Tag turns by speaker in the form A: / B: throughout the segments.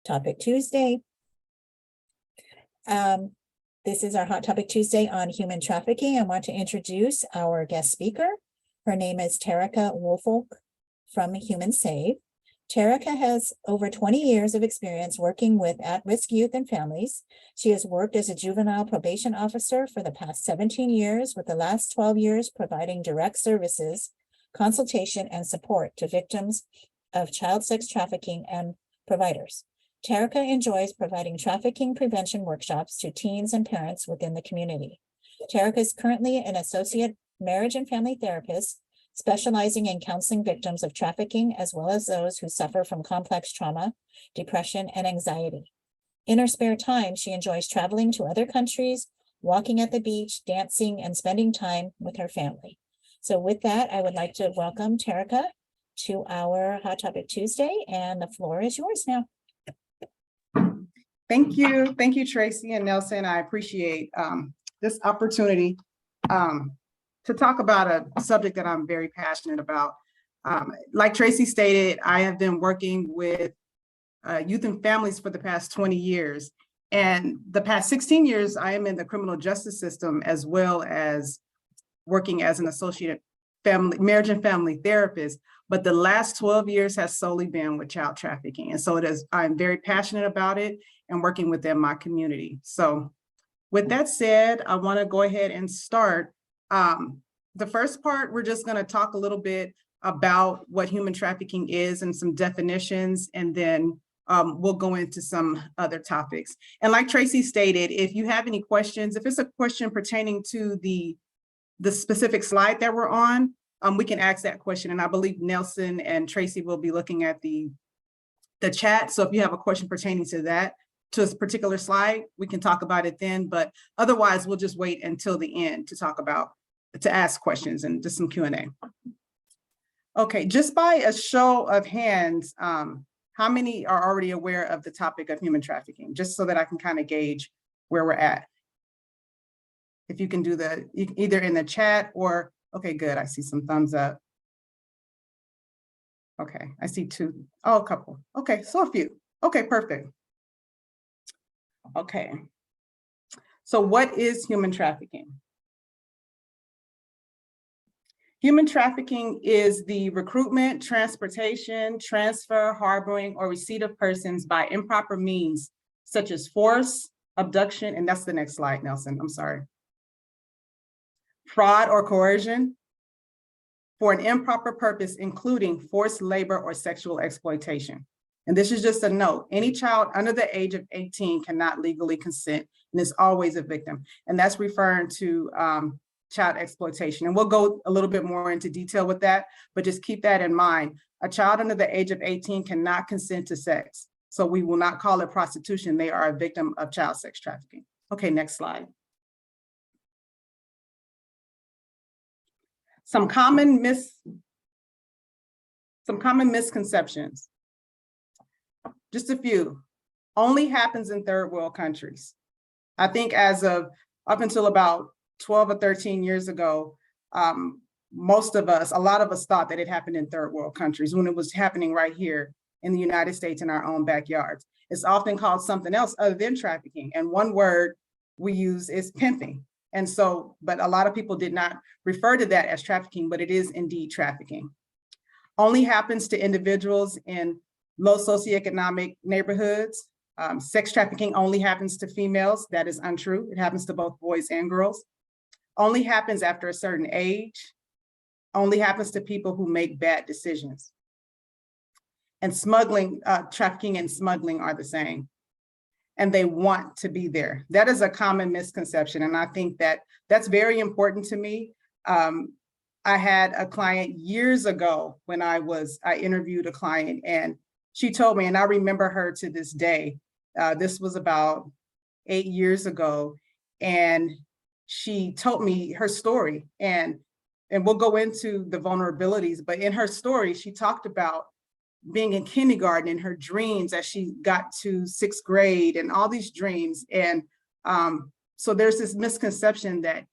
A: Topic Tuesday. This is our Hot Topic Tuesday on human trafficking. I want to introduce our guest speaker. Her name is Terrika Woolfolk from Humansave. Terrika has over 20 years of experience working with at-risk youth and families. She has worked as a juvenile probation officer for the past 17 years, with the last 12 years providing direct services, consultation, and support to victims of child sex trafficking and providers. Terrika enjoys providing trafficking prevention workshops to teens and parents within the community. Terrika is currently an associate marriage and family therapist, specializing in counseling victims of trafficking, as well as those who suffer from complex trauma, depression, and anxiety. In her spare time, she enjoys traveling to other countries, walking at the beach, dancing, and spending time with her family. So with that, I would like to welcome Terrika to our Hot Topic Tuesday, and the floor is yours now.
B: Thank you. Thank you, Tracy and Nelson. I appreciate this opportunity to talk about a subject that I'm very passionate about. Like Tracy stated, I have been working with youth and families for the past 20 years. And the past 16 years, I am in the criminal justice system, as well as working as an associate marriage and family therapist. But the last 12 years has solely been with child trafficking. And so I'm very passionate about it and working within my community. So with that said, I want to go ahead and start. The first part, we're just going to talk a little bit about what human trafficking is and some definitions, and then we'll go into some other topics. And like Tracy stated, if you have any questions, if it's a question pertaining to the specific slide that we're on, we can ask that question. And I believe Nelson and Tracy will be looking at the chat. So if you have a question pertaining to that, to a particular slide, we can talk about it then, but otherwise we'll just wait until the end to ask questions and just some Q&A. Okay, just by a show of hands, how many are already aware of the topic of human trafficking, just so that I can kind of gauge where we're at? If you can do either in the chat or, okay, good, I see some thumbs up. Okay, I see two, a couple. Okay, so a few. Okay, perfect. Okay, so what is human trafficking? Human trafficking is the recruitment, transportation, transfer, harboring, or receipt of persons by improper means, such as force, abduction, and that's the next slide, Nelson, I'm sorry. Fraud or coercion for an improper purpose, including forced labor or sexual exploitation. And this is just a note, any child under the age of 18 cannot legally consent and is always a victim. And that's referring to child exploitation. And we'll go a little bit more into detail with that, but just keep that in mind. A child under the age of 18 cannot consent to sex. So we will not call it prostitution. They are a victim of child sex trafficking. Okay, next slide. Some common misconceptions. Just a few. Only happens in third world countries. I think as of up until about 12 or 13 years ago, a lot of us thought that it happened in third world countries when it was happening right here in the United States in our own backyards. It's often called something else other than trafficking. And one word we use is pimping. And so, but a lot of people did not refer to that as trafficking, but it is indeed trafficking. Only happens to individuals in low socioeconomic neighborhoods. Sex trafficking only happens to females. That is untrue. It happens to both boys and girls. Only happens after a certain age. Only happens to people who make bad decisions. And smuggling, trafficking and smuggling are the same. And they want to be there. That is a common misconception. And I think that that's very important to me. I had a client years ago when I interviewed a client, and she told me, and I remember her to this day, this was about 8 years ago, and she told me her story, and we'll go into the vulnerabilities, but in her story, she talked about being in kindergarten and her dreams as she got to 6th grade and all these dreams. And so there's this misconception that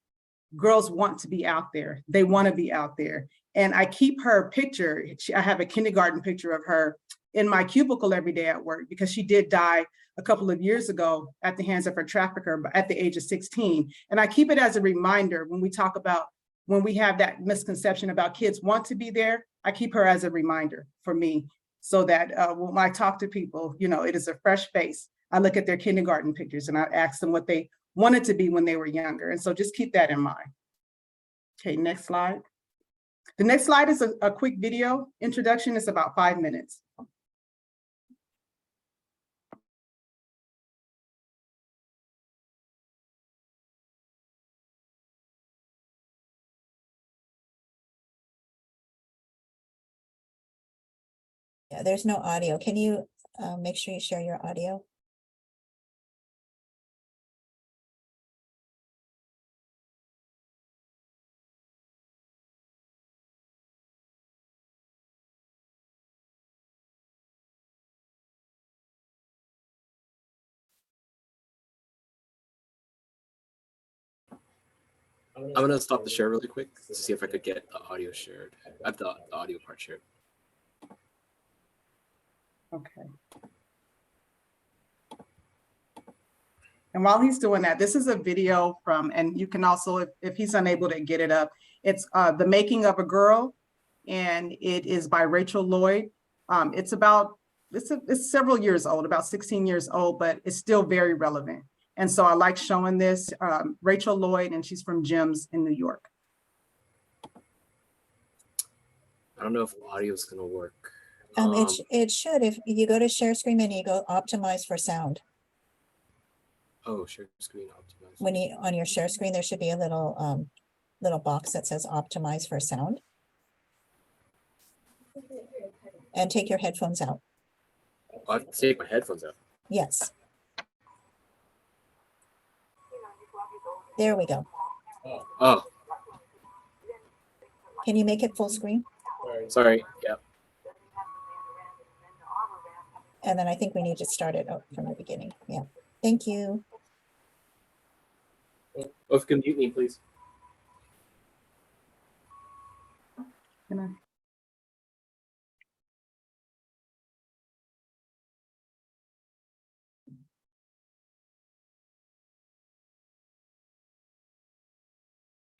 B: girls want to be out there. They want to be out there. And I keep her picture. I have a kindergarten picture of her in my cubicle every day at work, because she did die a couple of years ago at the hands of her trafficker at the age of 16. And I keep it as a reminder when we talk about, when we have that misconception about kids want to be there, I keep her as a reminder for me, so that when I talk to people, you know, it is a fresh face. I look at their kindergarten pictures and I ask them what they wanted to be when they were younger. And so just keep that in mind. Okay, next slide. The next slide is a quick video introduction. It's about 5 minutes.
A: Yeah, there's no audio. Can you make sure you share your audio?
C: I'm gonna stop the share really quick to see if I could get the audio shared. I have the audio part shared.
B: Okay. And while he's doing that, this is a video from, and you can also, if he's unable to get it up, it's The Making of a Girl, and it is by Rachel Lloyd. It's several years old, about 16 years old, but it's still very relevant. And so I like showing this, Rachel Lloyd, and she's from GEMS in New York.
C: I don't know if audio is gonna work.
A: It should, if you go to share screen and you go optimize for sound.
C: Oh, share screen optimize.
A: When you, on your share screen, there should be a little little box that says optimize for sound. And take your headphones out.
C: I have to take my headphones out.
A: Yes. There we go.
C: Oh,
A: Can you make it full screen?
C: sorry. Yeah.
A: And then I think we need to start it out from the beginning. Yeah. Thank you.
C: Oh, if you can mute me, please.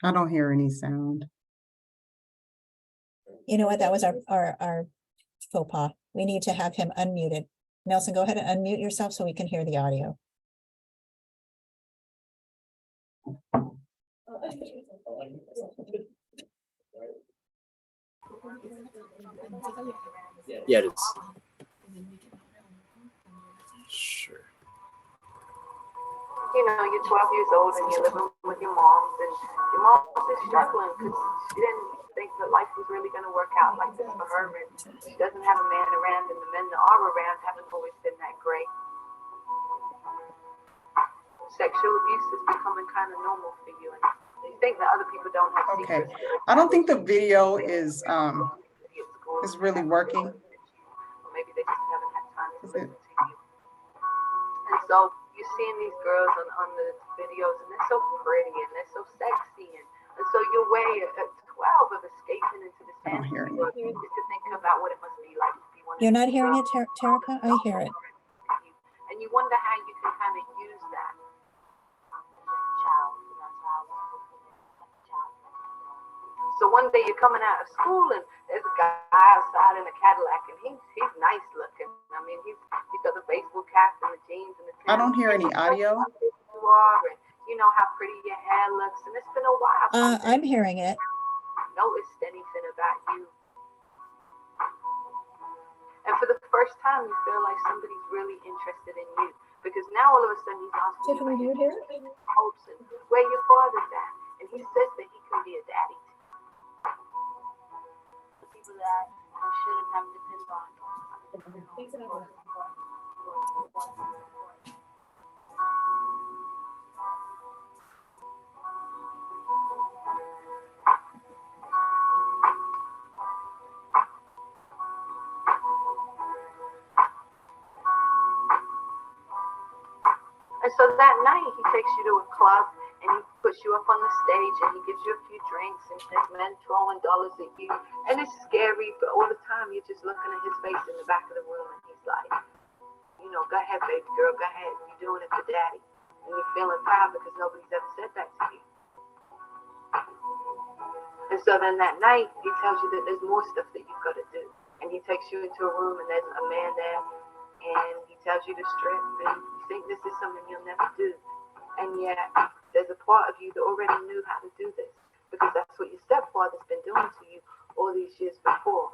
B: I don't hear any sound.
A: You know what? That was our faux pas. We need to have him unmuted. Nelson, go ahead and unmute yourself so we can hear the audio.
C: Yeah, it is. Sure.
D: You know, you're 12 years old and you're living with your moms, and your mom is struggling because she didn't think that life was really going to work out like this for her, and she doesn't have a man around, and the men that are around haven't always been that great. Sexual abuse is becoming kind of normal for you, and you think that other people don't have
B: Okay,
D: secrets.
B: I don't think the video is really working.
D: Or maybe they just haven't had time to
B: Is
D: listen
B: it?
D: to you. And so you're seeing these girls on the videos, and they're so pretty and they're so sexy, and so your way at 12 of escaping into the
B: I don't hear
D: fantasy world is to think about what it must be like to be one of
A: You're not
D: these
A: hearing it,
D: girls.
A: Terrika? I hear it.
D: And you wonder how you can kind of use that. So one day you're coming out of school and there's a guy outside in a Cadillac, and he's nice looking. I mean, he's got the baseball cap and the jeans and the
B: I don't hear any audio.
D: You are, and you know how pretty your hair looks, and it's been a while.
A: I'm hearing it.
D: Noticed anything about you. And for the first time, you feel like somebody's really interested in you, because now all of a sudden he's asking
A: Tiffany, do you hear it?
D: hopes and where your father's at, and he says that he can be a daddy. People that I shouldn't have depended on. And so that night he takes you to a club and he puts you up on the stage and he gives you a few drinks and there's men throwing dollars at you. And it's scary, but all the time you're just looking at his face in the back of the room. go ahead, baby girl, go ahead. You're doing it for daddy. And you're feeling proud because nobody's ever said that to you. And so then that night, he tells you that there's more stuff that you've got to do. And he takes you into a room and there's a man there and he tells you to strip and you think this is something you'll never do. And yet there's a part of you that already knew how to do this because that's what your stepfather's been doing to you all these years before.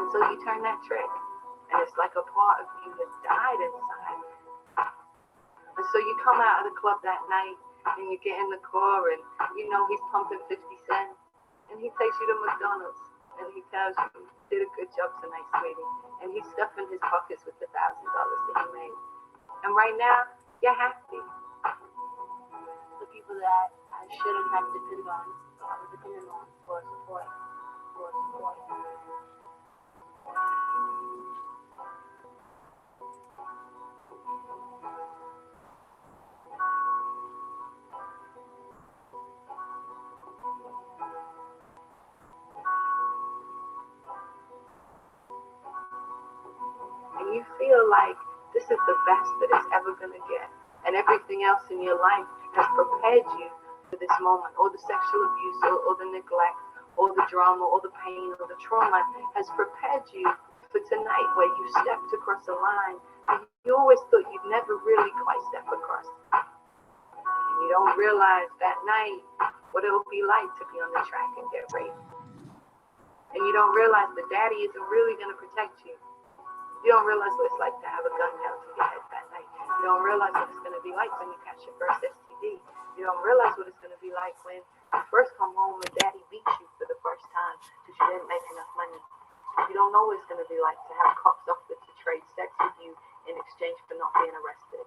D: And so you turn that trick and it's like a part of you that died inside. And so you come out of the club that night and you get in the car and you know he's pumping 50 cents and he takes you to McDonald's and he tells you did a good job tonight, sweetie. And he's stuffing his pockets with the $1,000 that he made. And right now, you're happy.
E: The people that I shouldn't have depended on, or I was dependent on for support.
D: And you feel like this is the best that it's ever going to get. And everything else in your life has prepared you for this moment. All the sexual abuse, or the neglect, or the drama, or the pain, or the trauma has prepared you for tonight where you stepped across a line and you always thought you'd never really quite step across. And you don't realize that night what it'll be like to be on the track and get raped. And you don't realize that daddy isn't really going to protect you. You don't realize what it's like to have a gun down to your head that night. You don't realize what it's going to be like when you catch your first STD. You don't realize what it's going to be like when you first come home and daddy beats you for the first time because you didn't make enough money. You don't know what it's going to be like to have cops offer to trade sex with you in exchange for not being arrested.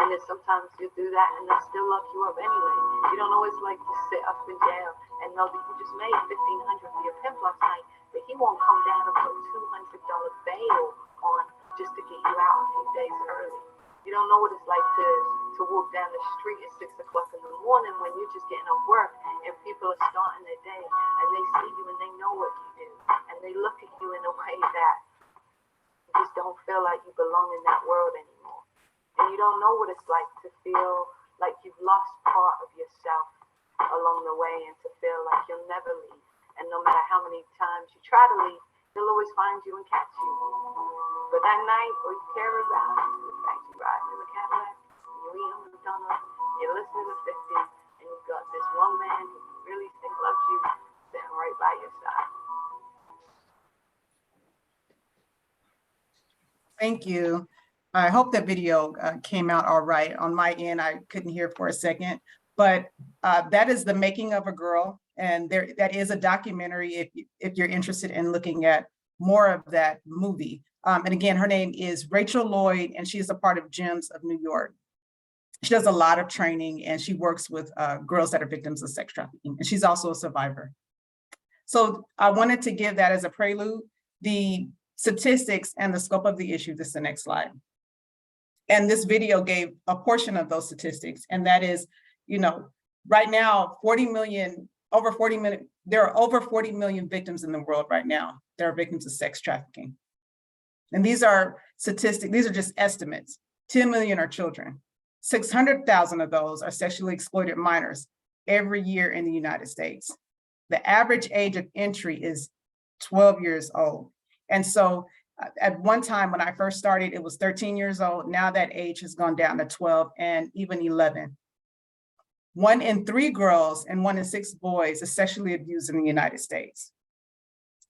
D: And then sometimes you do that and they still lock you up anyway. You don't know what it's like to sit up in jail and know that you just made $1,500 for your pimp last night, but he won't come down and put $200 bail on just to get you out a few days early. You don't know what it's like to walk down the street at 6 o'clock in the morning when you're just getting off work and people are starting their day and they see you and they know what you do and they look at you in a way that you just don't feel like you belong in that world anymore. And you don't know what it's like to feel like you've lost part of yourself along the way and to feel like you'll never leave. And no matter how many times you try to leave, they'll always find you and catch you. But that night, all you care about is the fact you're riding in the Cadillac, and you're eating McDonald's, you're listening to 50, and you've got this one man who you really think loves you sitting right by your side.
B: Thank you. I hope that video came out all right. On my end, I couldn't hear for a second, but that is The Making of a Girl. And that is a documentary if you're interested in looking at more of that movie. And again, her name is Rachel Lloyd, and she's a part of GEMS of New York. She does a lot of training and she works with girls that are victims of sex trafficking, and she's also a survivor. So I wanted to give that as a prelude, the statistics and the scope of the issue. This is the next slide. And this video gave a portion of those statistics, and that is, you know, right now, 40 million, over 40 million, there are over 40 million victims in the world right now that are victims of sex trafficking. And these are statistics, these are just estimates. 10 million are children. 600,000 of those are sexually exploited minors every year in the United States. The average age of entry is 12 years old. And so at one time when I first started, it was 13 years old. Now that age has gone down to 12 and even 11. 1 in 3 girls and 1 in 6 boys is sexually abused in the United States.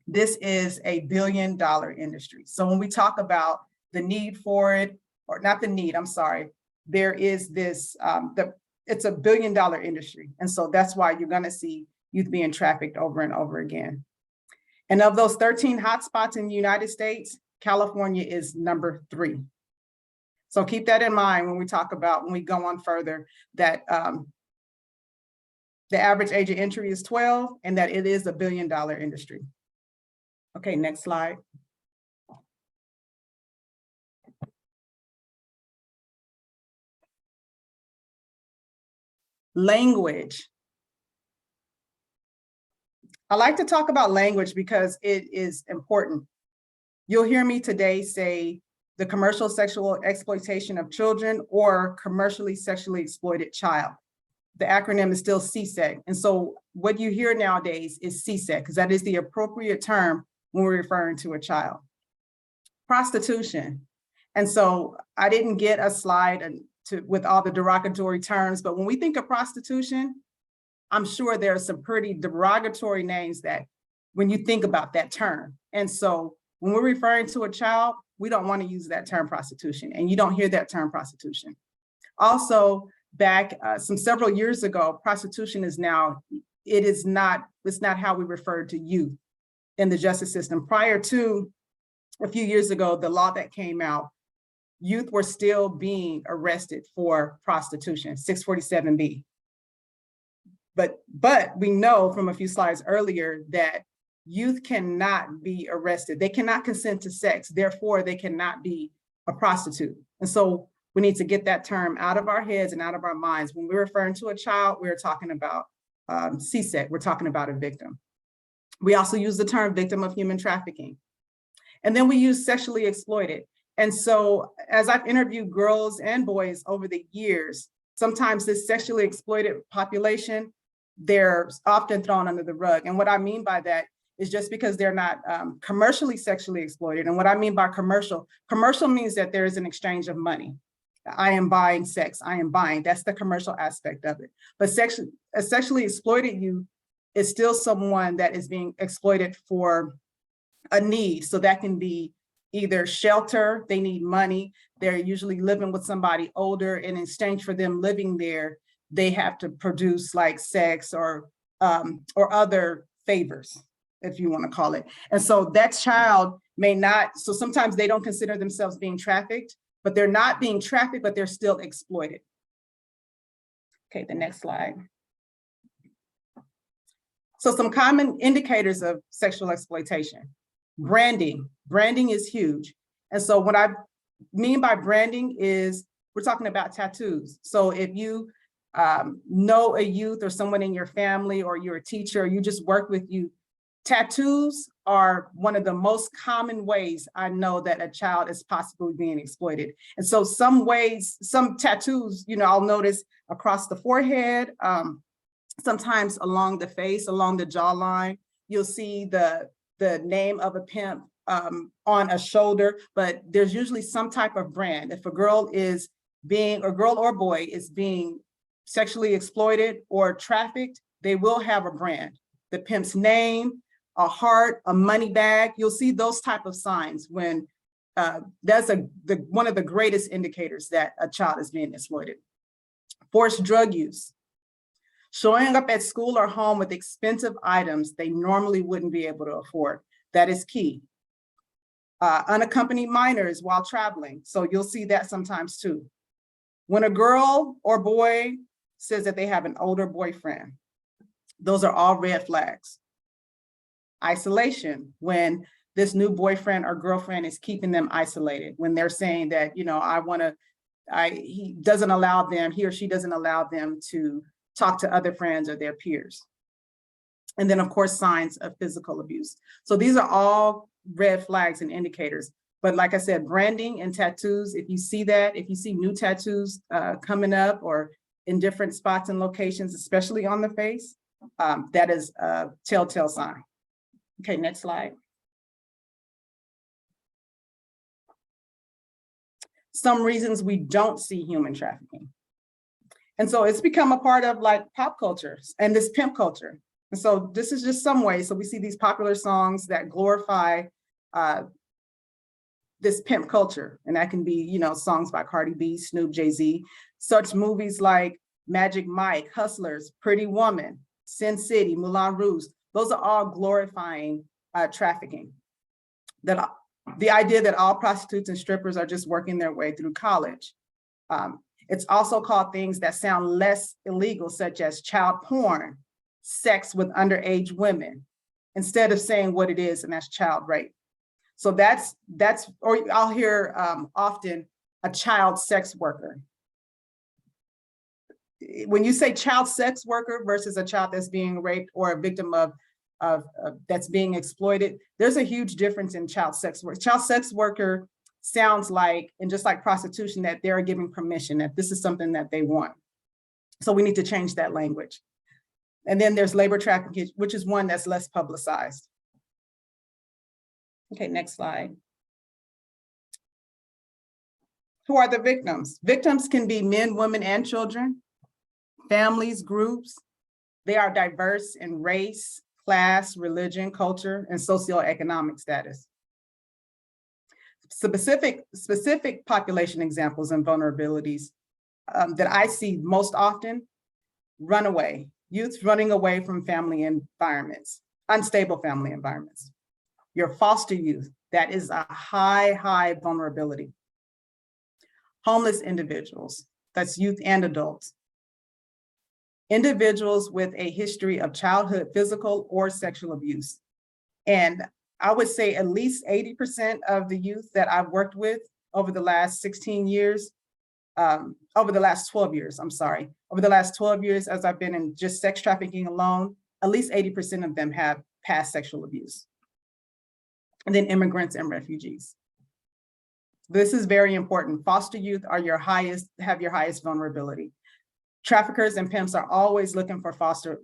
B: This is a $1 billion industry. So when we talk about the need for it, or not the need, I'm sorry, there is this, it's a $1 billion industry. And so that's why you're gonna see youth being trafficked over and over again. And of those 13 hotspots in the United States, California is number 3. So keep that in mind when we talk about, when we go on further, that the average age of entry is 12 and that it is a $1 billion industry. Okay, next slide. Language. I like to talk about language because it is important. You'll hear me today say the commercial sexual exploitation of children or commercially sexually exploited child. The acronym is still CSEC. And so what you hear nowadays is CSEC, because that is the appropriate term when we're referring to a child. Prostitution. And so I didn't get a slide with all the derogatory terms, but when we think of prostitution, I'm sure there are some pretty derogatory names that when you think about that term. And so when we're referring to a child, we don't want to use that term prostitution, and you don't hear that term prostitution. Also, back several years ago, prostitution is now, it's not how we refer to youth in the justice system. Prior to a few years ago, the law that came out, youth were still being arrested for prostitution, 647B. But we know from a few slides earlier that youth cannot be arrested. They cannot consent to sex. Therefore, they cannot be a prostitute. And so we need to get that term out of our heads and out of our minds. When we're referring to a child, we're talking about CSEC. We're talking about a victim. We also use the term victim of human trafficking. And then we use sexually exploited. And so as I've interviewed girls and boys over the years, sometimes this sexually exploited population, they're often thrown under the rug. And what I mean by that is just because they're not commercially sexually exploited. And what I mean by commercial means that there is an exchange of money. I am buying sex, I am buying, that's the commercial aspect of it. But a sexually exploited youth is still someone that is being exploited for a need. So that can be either shelter, they need money, they're usually living with somebody older, and in exchange for them living there, they have to produce like sex or other favors, if you want to call it. And so that child may not, so sometimes they don't consider themselves being trafficked, but they're not being trafficked, but they're still exploited. Okay, the next slide. So some common indicators of sexual exploitation. Branding. Branding is huge. And so what I mean by branding is we're talking about tattoos. So if you know a youth or someone in your family, or you're a teacher, or you just work with youth, tattoos are one of the most common ways I know that a child is possibly being exploited. And so some tattoos, I'll notice across the forehead, sometimes along the face, along the jawline, you'll see the name of a pimp on a shoulder, but there's usually some type of brand. If a girl or boy is being sexually exploited or trafficked, they will have a brand. The pimp's name, a heart, a money bag, you'll see those type of signs when that's one of the greatest indicators that a child is being exploited. Forced drug use. Showing up at school or home with expensive items they normally wouldn't be able to afford. That is key. Unaccompanied minors while traveling. So you'll see that sometimes too. When a girl or boy says that they have an older boyfriend, those are all red flags. Isolation, when this new boyfriend or girlfriend is keeping them isolated, when they're saying that, he or she doesn't allow them to talk to other friends or their peers. And then of course, signs of physical abuse. So these are all red flags and indicators. But like I said, branding and tattoos, if you see new tattoos coming up or in different spots and locations, especially on the face, that is a telltale sign. Okay, next slide. Some reasons we don't see human trafficking. And so it's become a part of like pop culture and this pimp culture. And so this is just some ways. So we see these popular songs that glorify this pimp culture. And that can be, songs by Cardi B, Snoop, Jay-Z. Such movies like Magic Mike, Hustlers, Pretty Woman, Sin City, Moulin Rouge. Those are all glorifying trafficking. The idea that all prostitutes and strippers are just working their way through college. It's also called things that sound less illegal, such as child porn, sex with underage women, instead of saying what it is, and that's child rape. So that's or I'll hear often a child sex worker. When you say child sex worker versus a child that's being raped or a victim of that's being exploited, there's a huge difference in child sex work. Child sex worker sounds like, and just like prostitution, that they're giving permission, that this is something that they want. So we need to change that language. And then there's labor trafficking, which is one that's less publicized. Okay, next slide. Who are the victims? Victims can be men, women, and children, families, groups. They are diverse in race, class, religion, culture, and socioeconomic status. Specific population examples and vulnerabilities that I see most often: runaway, youth running away from family environments, unstable family environments. Your foster youth, that is a high vulnerability. Homeless individuals, that's youth and adults. Individuals with a history of childhood physical or sexual abuse. And I would say at least 80% of the youth that I've worked with over the last 16 years, over the last 12 years, over the last 12 years, as I've been in just sex trafficking alone, at least 80% of them have past sexual abuse. And then immigrants and refugees. This is very important. Foster youth are have your highest vulnerability. Traffickers and pimps are always looking for foster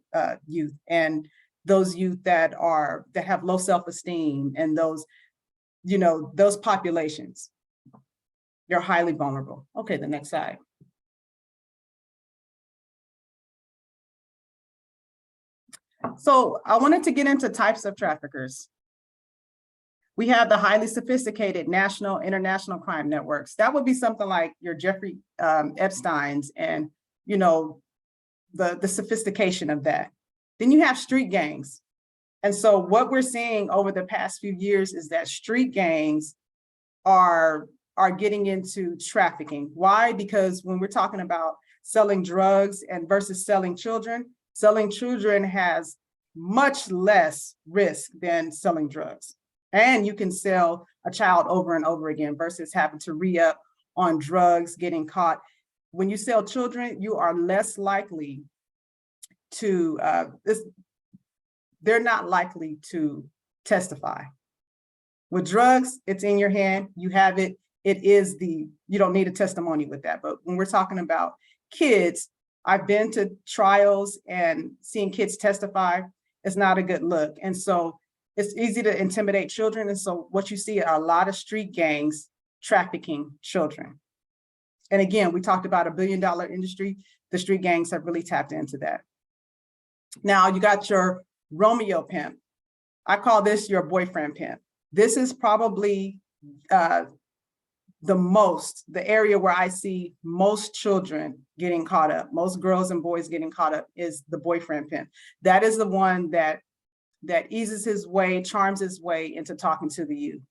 B: youth, and those youth that have low self-esteem, and those populations. You're highly vulnerable. Okay, the next slide. So I wanted to get into types of traffickers. We have the highly sophisticated national, international crime networks. That would be something like your Jeffrey Epstein's, and the sophistication of that. Then you have street gangs. And so what we're seeing over the past few years is that street gangs are getting into trafficking. Why? Because when we're talking about selling drugs and versus selling children has much less risk than selling drugs. And you can sell a child over and over again versus having to re-up on drugs, getting caught. When you sell children, you are less likely to, they're not likely to testify. With drugs, it's in your hand, you have it, you don't need a testimony with that. But when we're talking about kids, I've been to trials and seeing kids testify, it's not a good look. And so it's easy to intimidate children. And so what you see are a lot of street gangs trafficking children. And again, we talked about $1 billion industry. The street gangs have really tapped into that. Now you got your Romeo pimp. I call this your boyfriend pimp. This is probably the area where I see most children getting caught up, most girls and boys getting caught up, is the boyfriend pimp. That is the one that eases his way, charms his way into talking to the youth.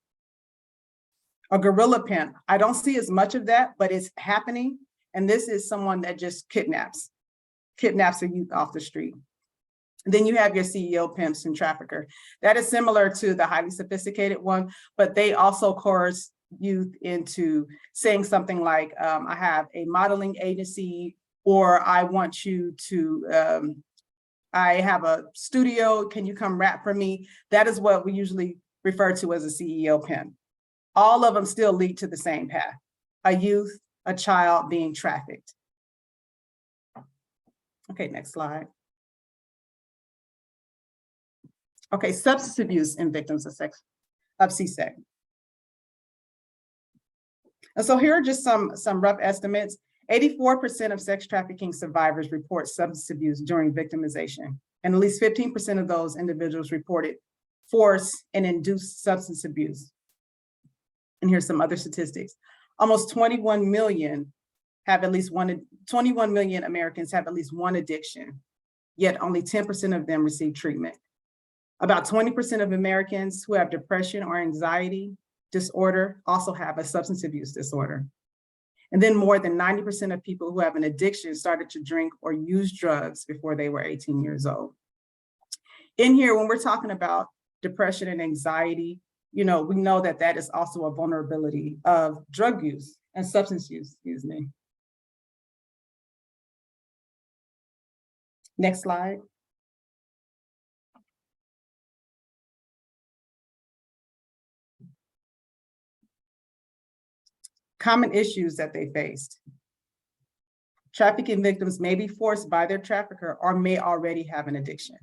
B: A gorilla pimp, I don't see as much of that, but it's happening. And this is someone that just kidnaps a youth off the street. And then you have your CEO pimps and trafficker. That is similar to the highly sophisticated one, but they also coerce youth into saying something like, I have a modeling agency, or I want you to, I have a studio, can you come rap for me? That is what we usually refer to as a CEO pimp. All of them still lead to the same path: a youth, a child being trafficked. Okay, next slide. Okay, substance abuse in victims of CSEC. And so here are just some rough estimates. 84% of sex trafficking survivors report substance abuse during victimization, and at least 15% of those individuals reported forced and induced substance abuse. And here's some other statistics. Almost 21 million Americans have at least one addiction, yet only 10% of them receive treatment. About 20% of Americans who have depression or anxiety disorder also have a substance abuse disorder. And then more than 90% of people who have an addiction started to drink or use drugs before they were 18 years old. In here, when we're talking about depression and anxiety, we know that that is also a vulnerability of drug use and substance use, excuse me. Next slide. Common issues that they faced. Trafficking victims may be forced by their trafficker or may already have an addiction.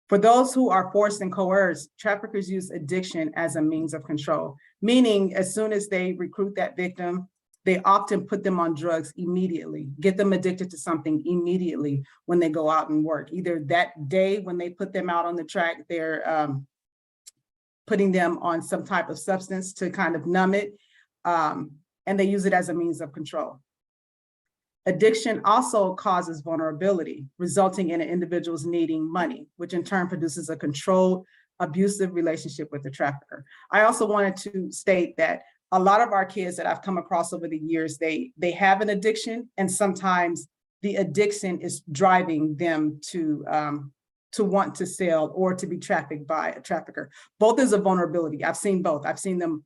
B: For those who are forced and coerced, traffickers use addiction as a means of control, meaning as soon as they recruit that victim, they often put them on drugs immediately, get them addicted to something immediately when they go out and work. Either that day when they put them out on the track, they're putting them on some type of substance to kind of numb it, and they use it as a means of control. Addiction also causes vulnerability, resulting in an individual's needing money, which in turn produces a controlled, abusive relationship with the trafficker. I also wanted to state that a lot of our kids that I've come across over the years, they have an addiction, and sometimes the addiction is driving them to want to sell or to be trafficked by a trafficker. Both is a vulnerability. I've seen both. I've seen them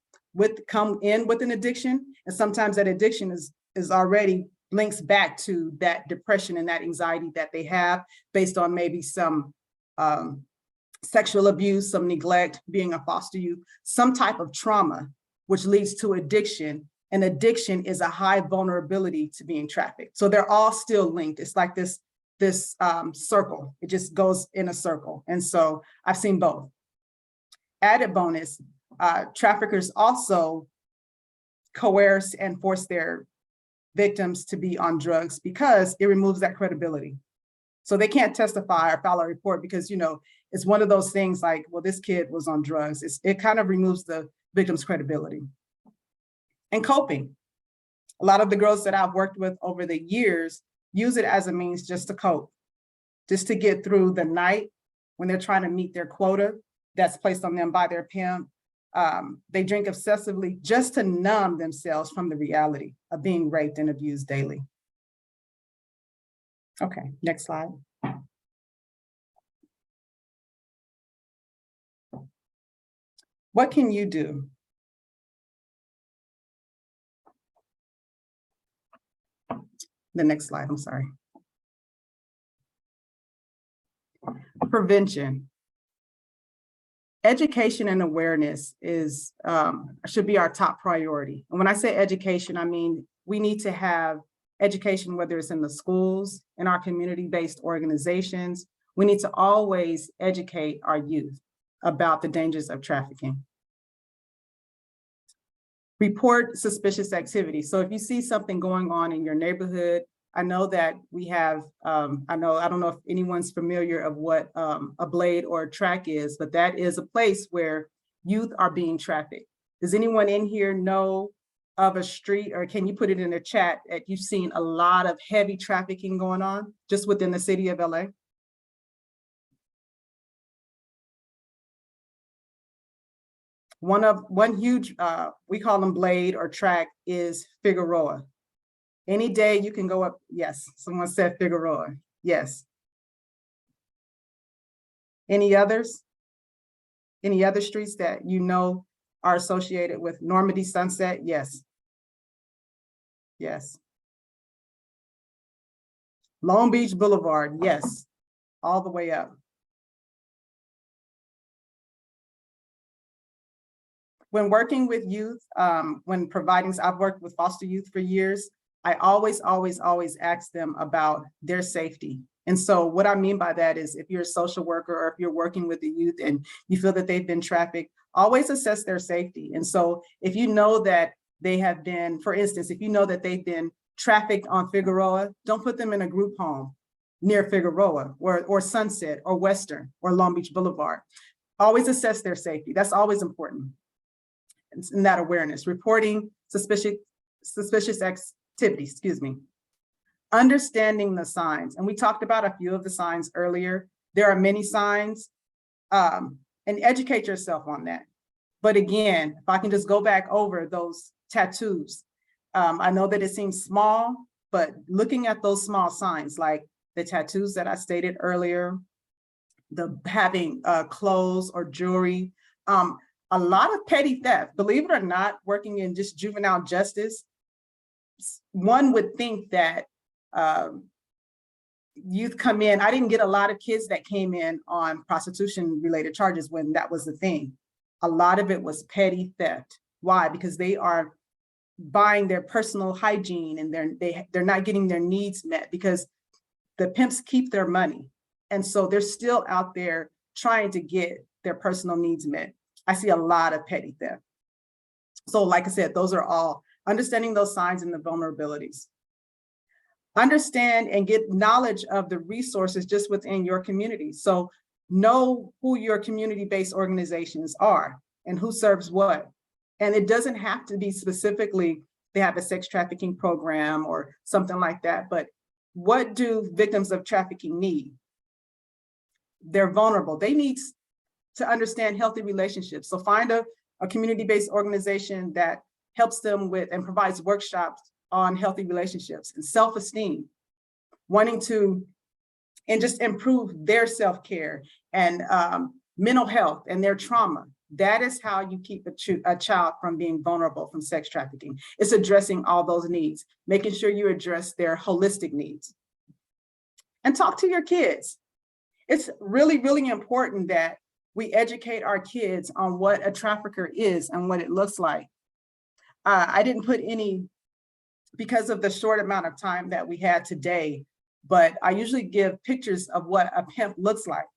B: come in with an addiction, and sometimes that addiction is already links back to that depression and that anxiety that they have based on maybe some sexual abuse, some neglect, being a foster youth, some type of trauma, which leads to addiction. And addiction is a high vulnerability to being trafficked. So they're all still linked. It's like this circle. It just goes in a circle. And so I've seen both. Added bonus, traffickers also coerce and force their victims to be on drugs because it removes that credibility. So they can't testify or file a report because, you know, it's one of those things like, well, this kid was on drugs. It kind of removes the victim's credibility. And coping. A lot of the girls that I've worked with over the years use it as a means just to cope, just to get through the night when they're trying to meet their quota that's placed on them by their pimp. They drink obsessively just to numb themselves from the reality of being raped and abused daily. Okay, next slide. What can you do? The next slide, I'm sorry. Prevention. Education and awareness should be our top priority. And when I say education, I mean, we need to have education, whether it's in the schools, in our community-based organizations. We need to always educate our youth about the dangers of trafficking. Report suspicious activity. So if you see something going on in your neighborhood, I know that we have, I don't know if anyone's familiar of what a blade or a track is, but that is a place where youth are being trafficked. Does anyone in here know of a street, or can you put it in the chat that you've seen a lot of heavy trafficking going on just within the city of LA? One huge, we call them blade or track, is Figueroa. Any day you can go up. Yes, someone said Figueroa. Yes. Any others? Any other streets that you know are associated with Normandy Sunset? Yes. Yes. Long Beach Boulevard. Yes. All the way up. When working with youth, when providing, I've worked with foster youth for years, I always ask them about their safety. And so what I mean by that is, if you're a social worker or if you're working with the youth and you feel that they've been trafficked, always assess their safety. And so if you know that they have been, for instance, if you know that they've been trafficked on Figueroa, don't put them in a group home near Figueroa or Sunset or Western or Long Beach Boulevard. Always assess their safety. That's always important. And that awareness, reporting suspicious activity, excuse me. Understanding the signs. And we talked about a few of the signs earlier. There are many signs, and educate yourself on that. But again, if I can just go back over those tattoos, I know that it seems small, but looking at those small signs, like the tattoos that I stated earlier, the having clothes or jewelry, a lot of petty theft. Believe it or not, working in just juvenile justice, one would think that youth come in. I didn't get a lot of kids that came in on prostitution related charges when that was the thing. A lot of it was petty theft. Why? Because they are buying their personal hygiene, and they're not getting their needs met because the pimps keep their money. And so they're still out there trying to get their personal needs met. I see a lot of petty theft. So like I said, those are all understanding those signs and the vulnerabilities. Understand and get knowledge of the resources just within your community. So know who your community-based organizations are and who serves what. And it doesn't have to be specifically, they have a sex trafficking program or something like that, but what do victims of trafficking need? They're vulnerable. They need to understand healthy relationships. So find a community-based organization that helps them with and provides workshops on healthy relationships and self-esteem, wanting to and just improve their self-care and mental health and their trauma. That is how you keep a child from being vulnerable from sex trafficking. It's addressing all those needs, making sure you address their holistic needs. And talk to your kids. It's really, really important that we educate our kids on what a trafficker is and what it looks like. I didn't put any, because of the short amount of time that we had today, but I usually give pictures of what a pimp looks like.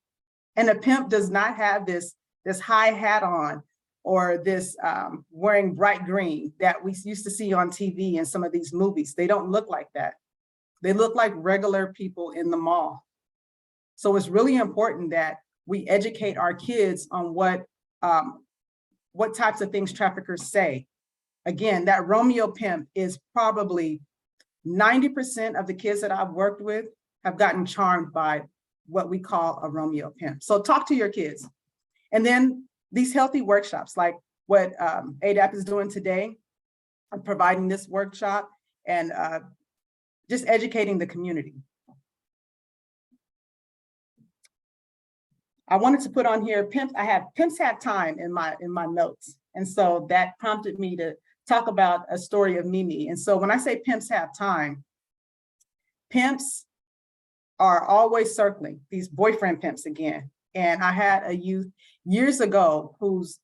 B: And a pimp does not have this high hat on or this wearing bright green that we used to see on TV in some of these movies. They don't look like that. They look like regular people in the mall. So it's really important that we educate our kids on what types of things traffickers say. Again, that Romeo pimp is probably 90% of the kids that I've worked with have gotten charmed by what we call a Romeo pimp. So talk to your kids. And then these healthy workshops, like what AADAP is doing today, providing this workshop and just educating the community. I wanted to put on here, pimps have time in my notes. And so that prompted me to talk about a story of Mimi. And so when I say pimps have time, pimps are always circling, these boyfriend pimps again. And I had a youth years ago whose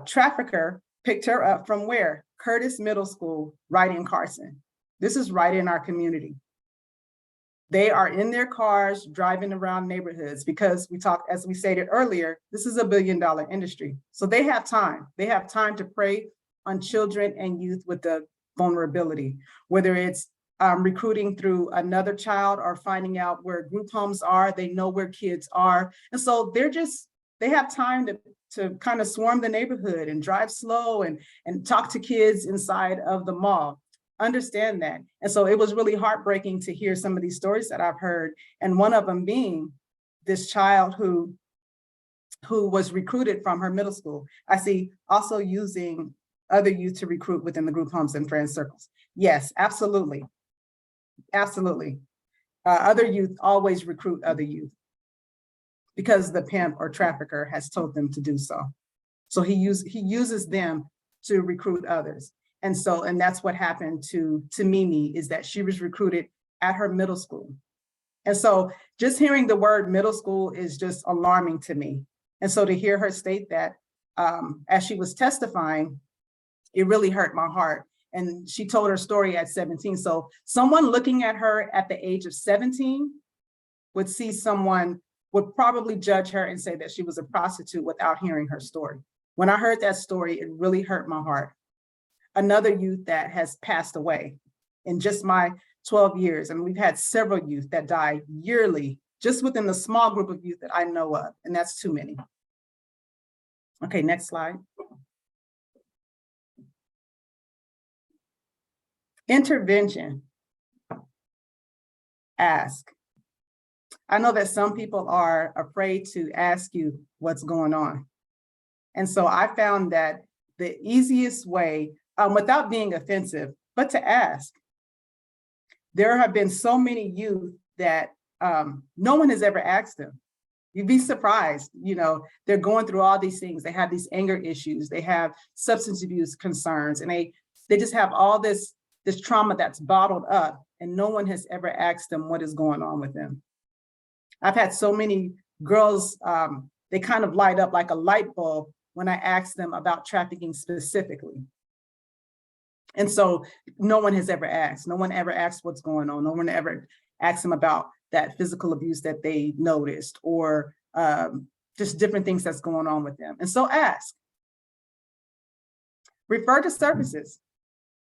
B: trafficker picked her up from where? Curtis Middle School, right in Carson. This is right in our community. They are in their cars driving around neighborhoods because we talked, as we stated earlier, this is a $1 billion industry. So they have time. They have time to prey on children and youth with the vulnerability, whether it's recruiting through another child or finding out where group homes are. They know where kids are. And so they have time to kind of swarm the neighborhood and drive slow and talk to kids inside of the mall. Understand that. And so it was really heartbreaking to hear some of these stories that I've heard. And one of them being this child who was recruited from her middle school. I see also using other youth to recruit within the group homes and friend circles. Yes, absolutely. Absolutely. Other youth always recruit other youth because the pimp or trafficker has told them to do so. So he uses them to recruit others. And that's what happened to Mimi, is that she was recruited at her middle school. And so just hearing the word middle school is just alarming to me. And so to hear her state that as she was testifying, it really hurt my heart. And she told her story at 17. So someone looking at her at the age of 17 would probably judge her and say that she was a prostitute without hearing her story. When I heard that story, it really hurt my heart. Another youth that has passed away in just my 12 years. And we've had several youth that die yearly, just within the small group of youth that I know of, and that's too many. Okay, next slide. Intervention. Ask. I know that some people are afraid to ask you what's going on. And so I found that the easiest way, without being offensive, but to ask. There have been so many youth that no one has ever asked them. You'd be surprised, they're going through all these things. They have these anger issues, they have substance abuse concerns, and they just have all this trauma that's bottled up, and no one has ever asked them what is going on with them. I've had so many girls, they kind of light up like a light bulb when I ask them about trafficking specifically. And so no one has ever asked. No one ever asked what's going on. No one ever asked them about that physical abuse that they noticed, or just different things that's going on with them. And so ask. Refer to services,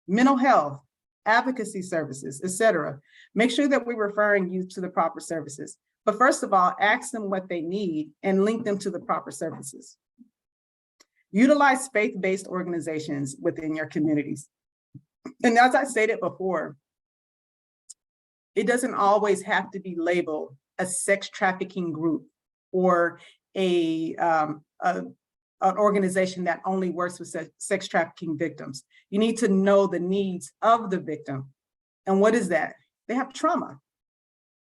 B: mental health, advocacy services, etc. Make sure that we're referring you to the proper services. But first of all, ask them what they need and link them to the proper services. Utilize faith-based organizations within your communities. And as I stated before, it doesn't always have to be labeled a sex trafficking group or an organization that only works with sex trafficking victims. You need to know the needs of the victim. And what is that? They have trauma.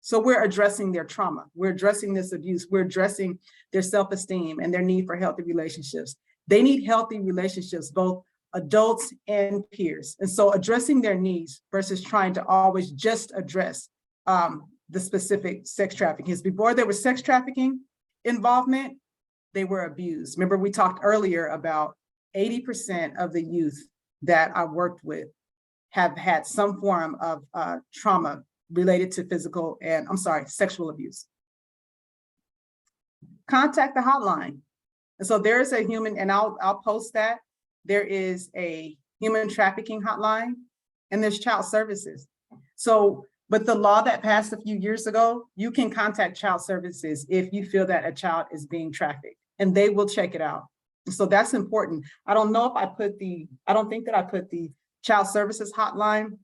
B: So we're addressing their trauma. We're addressing this abuse. We're addressing their self-esteem and their need for healthy relationships. They need healthy relationships, both adults and peers. And so addressing their needs versus trying to always just address the specific sex trafficking. Because before there was sex trafficking involvement, they were abused. Remember, we talked earlier about 80% of the youth that I worked with have had some form of trauma related to sexual abuse. Contact the hotline. And so there is a human, and I'll post that. There is a human trafficking hotline, and there's child services. So, but the law that passed a few years ago, you can contact child services if you feel that a child is being trafficked, and they will check it out. So that's important. I don't think that I put the child services hotline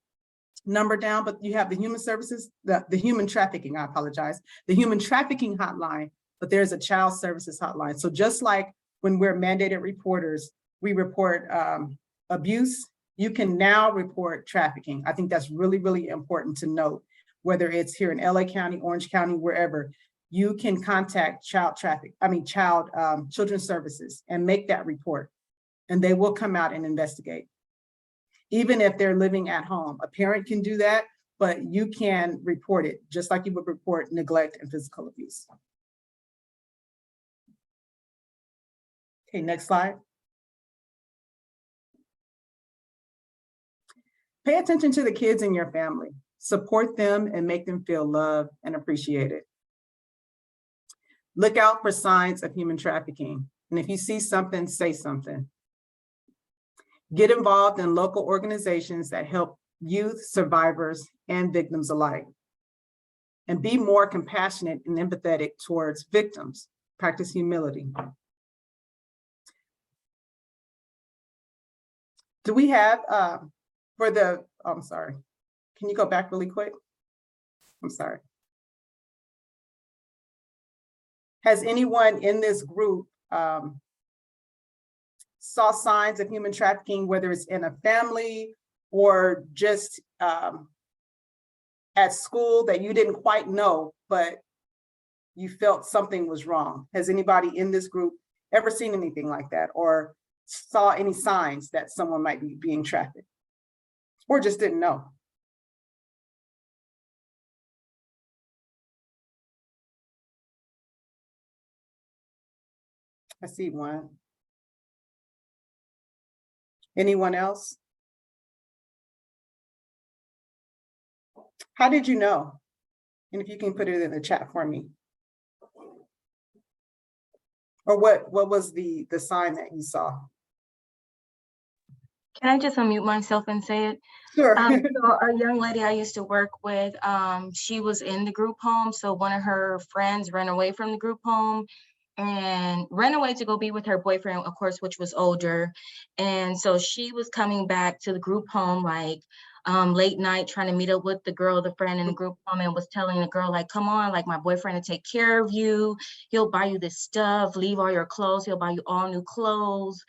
B: number down, but you have the human services, the human trafficking, I apologize, the human trafficking hotline, but there's a child services hotline. So just like when we're mandated reporters, we report abuse, you can now report trafficking. I think that's really, really important to note, whether it's here in LA County, Orange County, wherever, you can contact children's services and make that report, and they will come out and investigate. Even if they're living at home, a parent can do that, but you can report it just like you would report neglect and physical abuse. Okay, next slide. Pay attention to the kids in your family. Support them and make them feel loved and appreciated. Look out for signs of human trafficking. And if you see something, say something. Get involved in local organizations that help youth, survivors, and victims alike. And be more compassionate and empathetic towards victims. Practice humility. Do we have, I'm sorry. Can you go back really quick? I'm sorry. Has anyone in this group saw signs of human trafficking, whether it's in a family or just at school that you didn't quite know, but you felt something was wrong? Has anybody in this group ever seen anything like that, or saw any signs that someone might be being trafficked, or just didn't know? I see one. Anyone else? How did you know? And if you can put it in the chat for me. Or what was the sign that you saw?
F: Can I just unmute myself and say it?
B: Sure.
F: So a young lady I used to work with, she was in the group home. So one of her friends ran away from the group home and ran away to go be with her boyfriend, of course, which was older. And so she was coming back to the group home like late night, trying to meet up with the girl, the friend in the group home, and was telling the girl, like, come on, like, my boyfriend will take care of you. He'll buy you this stuff, leave all your clothes. He'll buy you all new clothes,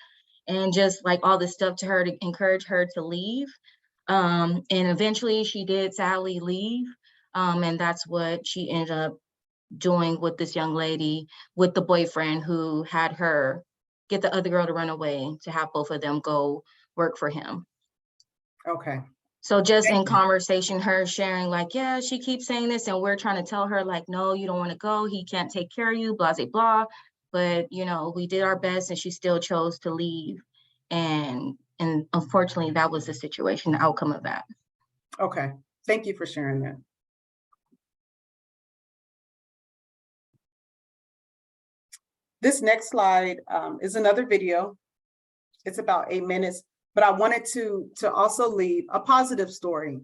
F: and just like all this stuff to her to encourage her to leave. And eventually she did sadly leave. And that's what she ended up doing with this young lady, with the boyfriend who had her get the other girl to run away, to have both of them go work for him.
B: Okay.
F: So just in conversation, her sharing like, yeah, she keeps saying this, and we're trying to tell her like, no, you don't want to go. He can't take care of you, blah, blah, blah. But, you know, we did our best, and she still chose to leave and And unfortunately, that was the situation, the outcome of that.
B: Okay, thank you for sharing that. This next slide is another video. It's about 8 minutes, but I wanted to also leave a positive story.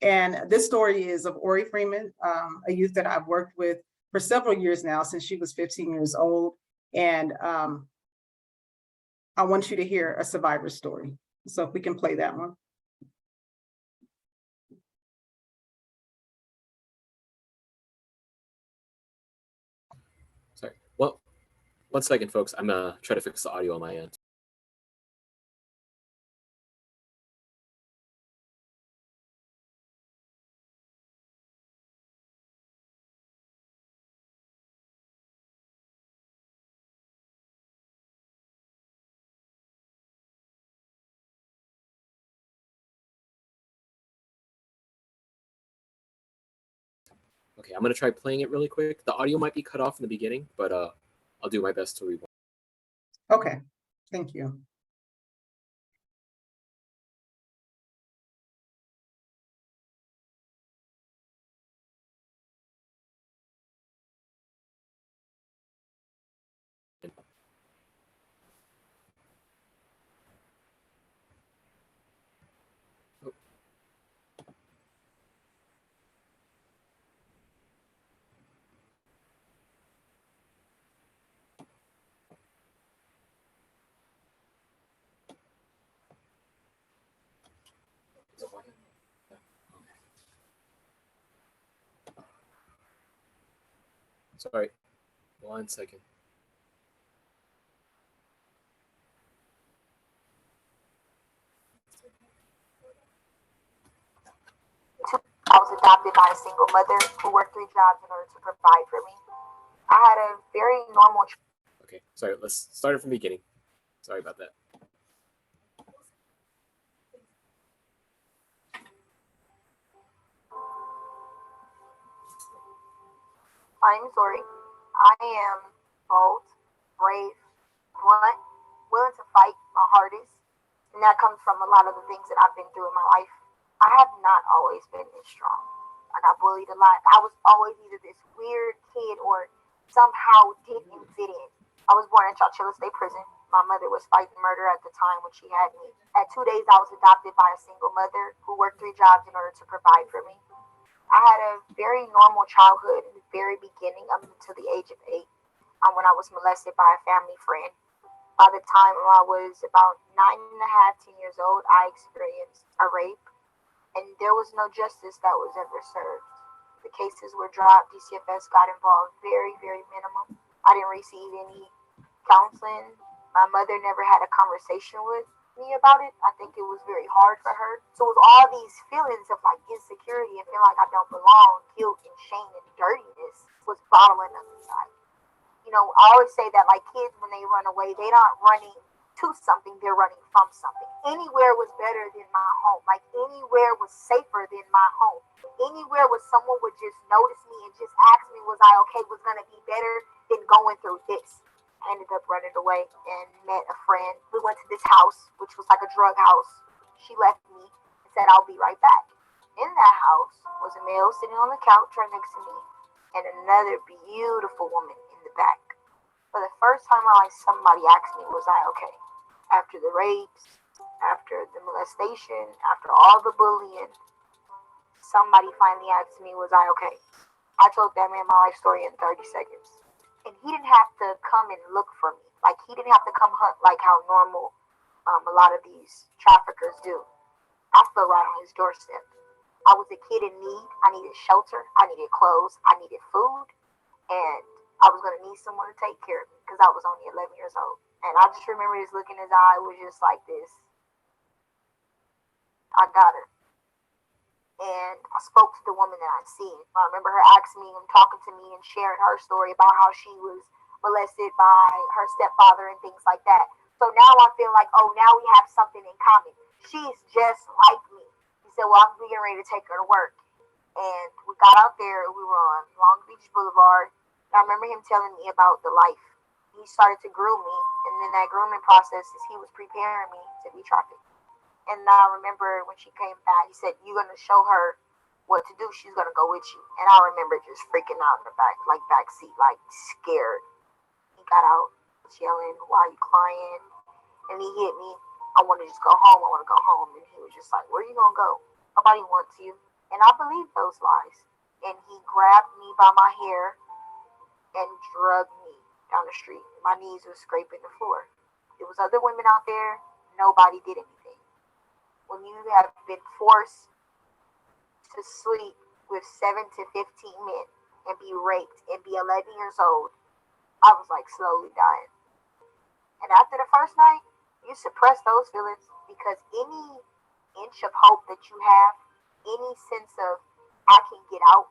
B: And this story is of Ori Freeman, a youth that I've worked with for several years now, since she was 15 years old. And I want you to hear a survivor story. So if we can play that one.
C: Sorry. Well, 1 second, folks. I'm gonna try to fix the audio on my end. Okay, I'm gonna try playing it really quick. The audio might be cut off in the beginning, but I'll do my best to rewind.
B: Okay, thank you.
C: Sorry, 1 second.
D: I was adopted by a single mother who worked 3 jobs in order to provide for me. I had a very normal.
C: Okay, sorry, let's start it from the beginning. Sorry about that.
D: I'm sorry. I am bold, brave, blunt, willing to fight my hardest. And that comes from a lot of the things that I've been through in my life. I have not always been this strong. I got bullied a lot. I was always either this weird kid or somehow didn't fit in. I was born in Chowchilla State Prison. My mother was fighting murder at the time when she had me. At 2 days, I was adopted by a single mother who worked 3 jobs in order to provide for me. I had a very normal childhood in the very beginning up until the age of 8, when I was molested by a family friend. By the time I was about 9.5, 10 years old, I experienced a rape, and there was no justice that was ever served. The cases were dropped. DCFS got involved very, very minimum. I didn't receive any counseling. My mother never had a conversation with me about it. I think it was very hard for her. So it was all these feelings of like insecurity and feeling like I don't belong, guilt and shame and dirtiness was bottling up inside. You know, I always say that like kids, when they run away, they're not running to something, they're running from something. Anywhere was better than my home. Like anywhere was safer than my home. Anywhere where someone would just notice me and just ask me, was I okay, was gonna be better than going through this. I ended up running away and met a friend. We went to this house, which was like a drug house. She left me and said, I'll be right back. In that house was a male sitting on the couch right next to me and another beautiful woman in the back. For the first time in my life, somebody asked me, was I okay? After the rapes, after the molestation, after all the bullying, somebody finally asked me, was I okay? I told that man my life story in 30 seconds. And he didn't have to come and look for me. Like, he didn't have to come hunt like how normal a lot of these traffickers do. I fell right on his doorstep. I was a kid in need. I needed shelter. I needed clothes. I needed food. And I was going to need someone to take care of me because I was only 11 years old. And I just remember this look in his eye was just like this. I got her. And I spoke to the woman that I'd seen. I remember her asking me and talking to me and sharing her story about how she was molested by her stepfather and things like that. So now I feel like, oh, now we have something in common. She's just like me. He said, well, I'm getting ready to take her to work. And we got out there, we were on Long Beach Boulevard. And I remember him telling me about the life. He started to groom me, and then that grooming process is he was preparing me to be trafficked.
E: And I remember when she came back, he said, "You're gonna show her what to do. She's gonna go with you." And I remember just freaking out in the back seat, like scared. He got out, yelling, "Why are you crying?" And he hit me. "I want to just go home. I want to go home." And he was just like, "Where are you gonna go? Nobody wants you." And I believed those lies. And he grabbed me by my hair and dragged me down the street. My knees were scraping the floor. There was other women out there. Nobody did anything. When you have been forced to sleep with 7 to 15 men and be raped and be 11 years old, I was like slowly dying. And after the first night, you suppress those feelings because any inch of hope that you have, any sense of I can get out,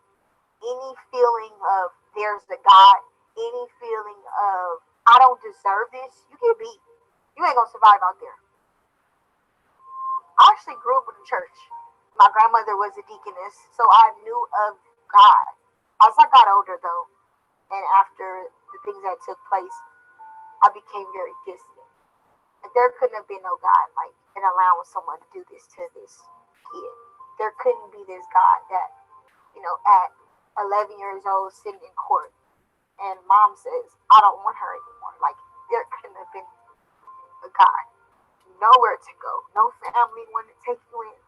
E: any feeling of there's a God, any feeling of I don't deserve this, you get beat. You ain't gonna survive out there. I actually grew up in the church. My grandmother was a deaconess, so I knew of God. As I got older, though, and after the things that took place, I became very distant. There couldn't have been no God, like, in allowing someone to do this to this kid. There couldn't be this God that, at 11 years old, sitting in court, and mom says, "I don't want her anymore." Like, there couldn't have been a God. Nowhere to go. No family wanted to take you in.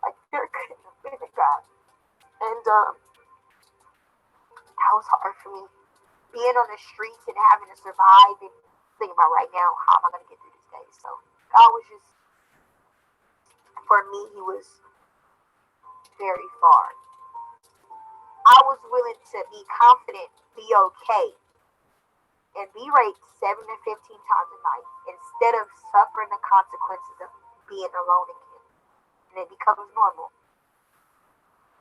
E: Like, there couldn't have been a God. And that was hard for me. Being on the streets and having to survive and thinking about right now, how am I going to get through this day? So God was just, for me, he was very far. I was willing to be confident, be okay, and be raped 7 to 15 times a night instead of suffering the consequences of being alone again. And it becomes normal.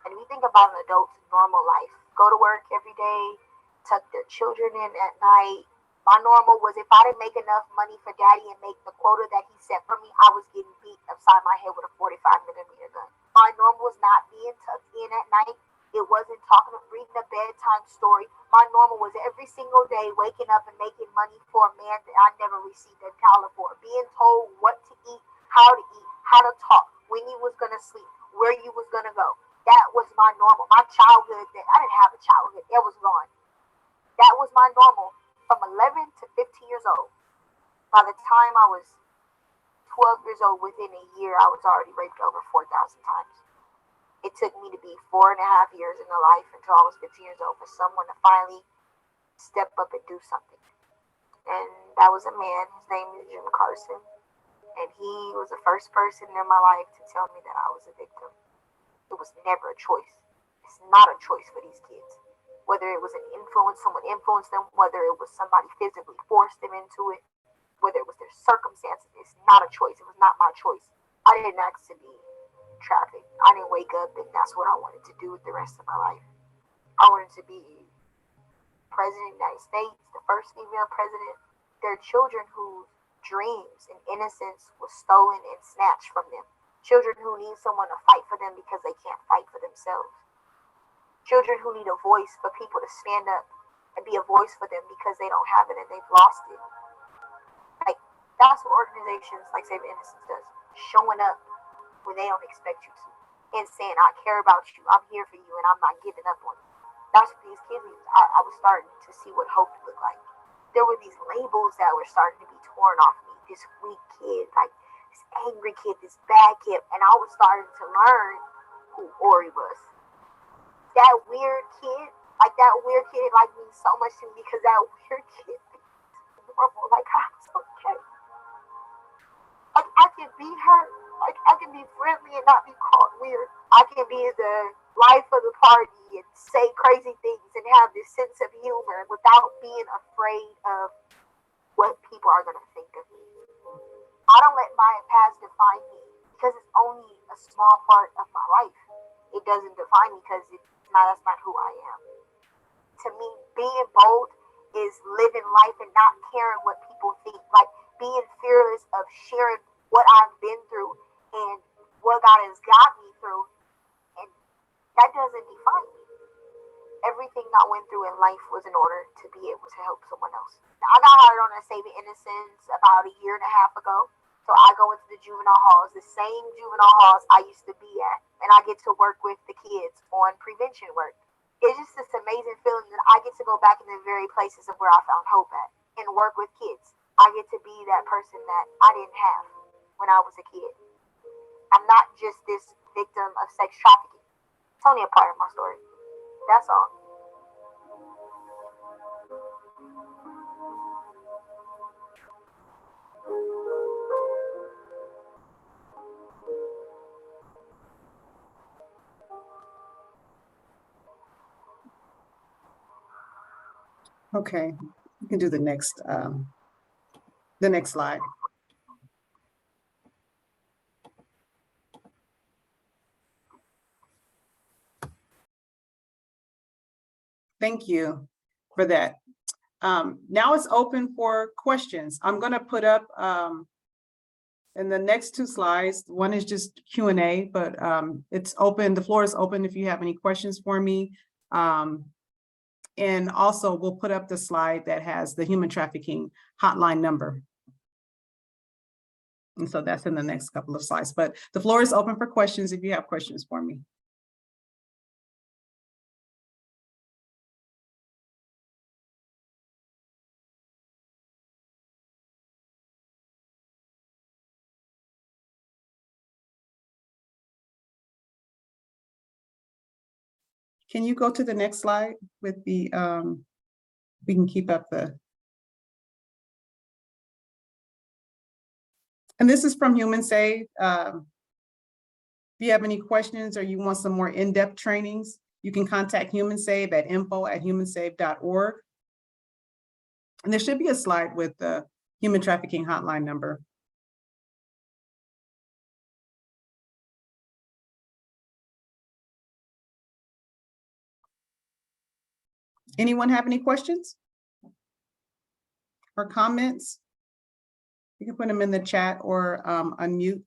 E: And we think about an adult's normal life. Go to work every day, tuck their children in at night. My normal was if I didn't make enough money for daddy and make the quota that he set for me, I was getting beat upside my head with a 45mm gun. My normal was not being tucked in at night. It wasn't reading a bedtime story. My normal was every single day waking up and making money for a man that I never received $1 for. Being told what to eat, how to talk, when you was going to sleep, where you was going to go. That was my normal. My childhood, I didn't have a childhood. It was gone. That was my normal from 11 to 15 years old. By the time I was 12 years old, within a year, I was already raped over 4,000 times. It took me to be 4.5 years in the life until I was 15 years old for someone to finally step up and do something. And that was a man. His name is Jim Carson. And he was the first person in my life to tell me that I was a victim. It was never a choice. It's not a choice for these kids. Whether it was an influence, someone influenced them, whether it was somebody physically forced them into it, whether it was their circumstances, it's not a choice. It was not my choice. I didn't ask to be trafficked. I didn't wake up and that's what I wanted to do with the rest of my life. I wanted to be president of the United States, the first female president. There are children whose dreams and innocence was stolen and snatched from them. Children who need someone to fight for them because they can't fight for themselves. Children who need a voice for people to stand up and be a voice for them because they don't have it and they've lost it. Like, that's what organizations like Save Innocence does. Showing up when they don't expect you to. And saying, I care about you, I'm here for you, and I'm not giving up on you. That's what these kids need. I was starting to see what hope looked like. There were these labels that were starting to be torn off me. This weak kid, like this angry kid, this bad kid. And I was starting to learn who Ori was. That weird kid, like means so much to me because that weird kid is normal. Like, I was okay. Like, I can be her. Like, I can be friendly and not be called weird. I can be the life of the party and say crazy things and have this sense of humor without being afraid of what people are going to think of me. I don't let my past define me because it's only a small part of my life. It doesn't define me because that's not who I am. To me, being bold is living life and not caring what people think. Like, being fearless of sharing what I've been through and what God has got me through. And that doesn't define me. Everything I went through in life was in order to be able to help someone else. I got hired on a Saving Innocence about a year and a half ago. So I go into the juvenile halls, the same juvenile halls I used to be at, and I get to work with the kids on prevention work. It's just this amazing feeling that I get to go back in the very places of where I found hope at and work with kids. I get to be that person that I didn't have when I was a kid. I'm not just this victim of sex trafficking. It's only a part of my story. That's all.
B: Okay, you can do the next slide. Thank you for that. Now it's open for questions. I'm going to put up in the next two slides, one is just Q&A, but it's open. The floor is open if you have any questions for me. And also we'll put up the slide that has the human trafficking hotline number. And so that's in the next couple of slides, but the floor is open for questions if you have questions for me. Can you go to the next slide with the, we can keep up the. And this is from Humansave. If you have any questions or you want some more in-depth trainings, you can contact Humansave at info@humansave.org. And there should be a slide with the human trafficking hotline number. Anyone have any questions or comments? You can put them in the chat or unmute.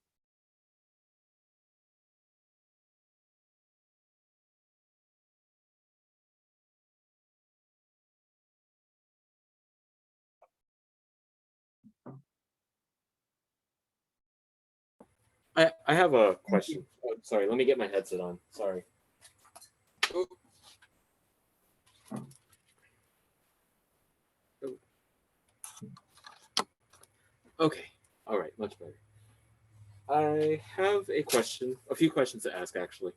C: I have a question. Oh, sorry, let me get my headset on. Sorry. Oh. Oh. Okay. All right. Much better. I have a question, a few questions to ask actually.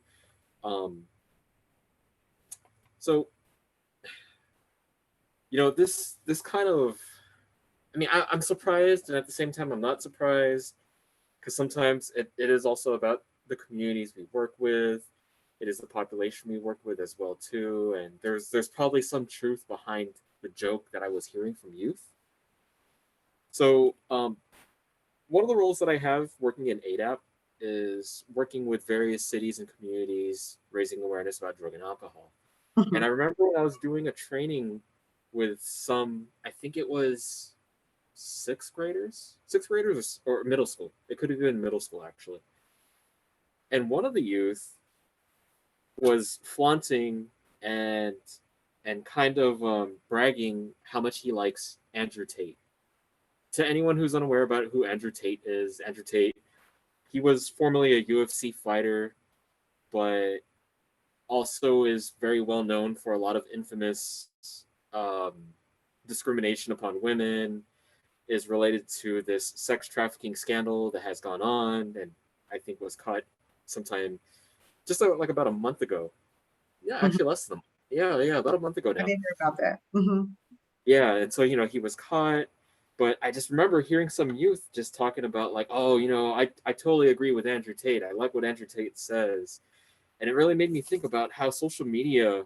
C: So, you know, this kind of, I mean, I'm surprised, and at the same time, I'm not surprised, because sometimes it is also about the communities we work with. It is the population we work with as well too, and there's probably some truth behind the joke that I was hearing from youth. So, one of the roles that I have working in AADAP is working with various cities and communities, raising awareness about drug and alcohol. And I remember when I was doing a training with some, I think it was sixth graders or middle school. It could have been middle school actually. And one of the youth was flaunting and kind of bragging how much he likes Andrew Tate. To anyone who's unaware about who Andrew Tate is, Andrew Tate, he was formerly a UFC fighter, but also is very well known for a lot of infamous discrimination upon women, is related to this sex trafficking scandal that has gone on and I think was caught sometime just like about a month ago. Yeah, actually less than about a month ago now.
B: I didn't hear about that.
C: Yeah, and so, you know, he was caught, but I just remember hearing some youth just talking about like, oh, you know, I totally agree with Andrew Tate. I like what Andrew Tate says. And it really made me think about how social media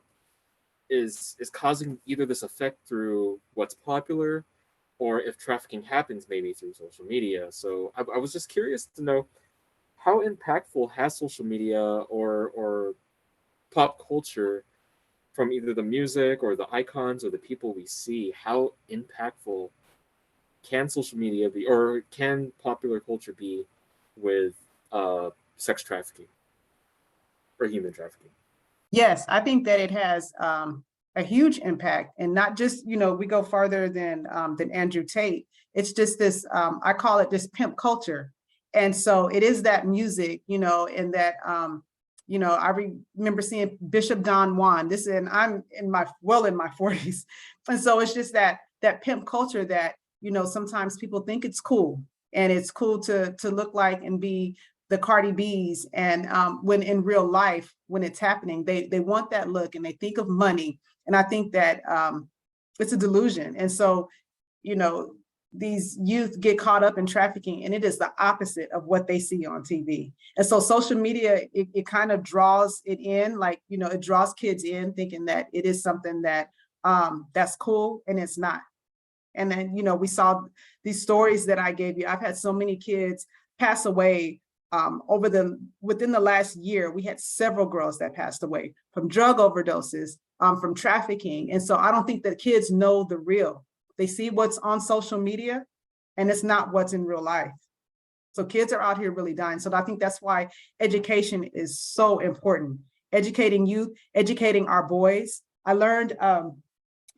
C: is causing either this effect through what's popular, or if trafficking happens maybe through social media. So I was just curious to know, how impactful has social media or pop culture, from either the music or the icons or the people we see, how impactful can social media be, or can popular culture be with sex trafficking or human trafficking?
B: Yes, I think that it has a huge impact, and not just, you know, we go farther than Andrew Tate. It's just this, I call it this pimp culture. And so it is that music, you know, and that, you know, I remember seeing Bishop Don Juan, and I'm in my 40s. And so it's just that pimp culture that, you know, sometimes people think it's cool, and it's cool to look like and be the Cardi B's. And when in real life, when it's happening, they want that look and they think of money. And I think that it's a delusion. And so, you know, these youth get caught up in trafficking, and it is the opposite of what they see on TV. And so social media, it kind of draws it in, like, you know, it draws kids in thinking that it is something that that's cool, and it's not. And then, you know, we saw these stories that I gave you. I've had so many kids pass away within the last year. We had several girls that passed away from drug overdoses, from trafficking. And so I don't think that kids know the real. They see what's on social media, and it's not what's in real life. So kids are out here really dying. So I think that's why education is so important. Educating youth, educating our boys. I learned a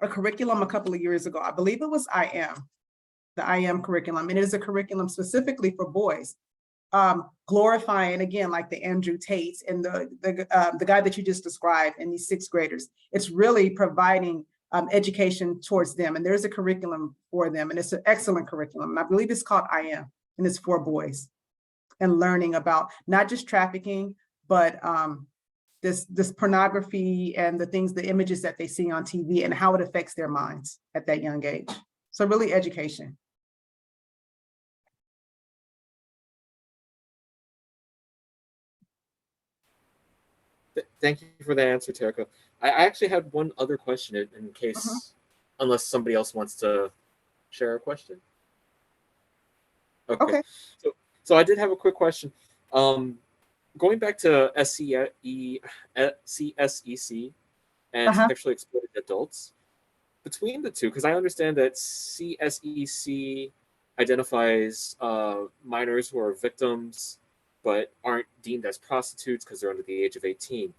B: curriculum a couple of years ago. I believe it was the I Am curriculum. And it is a curriculum specifically for boys. Glorifying, again, like the Andrew Tates and the guy that you just described, and these 6th graders. It's really providing education towards them. And there's a curriculum for them, and it's an excellent curriculum. And I believe it's called I Am, and it's for boys, and learning about not just trafficking, but this pornography and the images that they see on TV and how it affects their minds at that young age. So really education.
C: Thank you for that answer, Terrika. I actually had one other question in case, unless somebody else wants to share a question. Okay. So I did have a quick question. Going back to CSEC and sexually exploited adults, between the two, because I understand that CSEC identifies minors who are victims but aren't deemed as prostitutes because they're under the age of 18.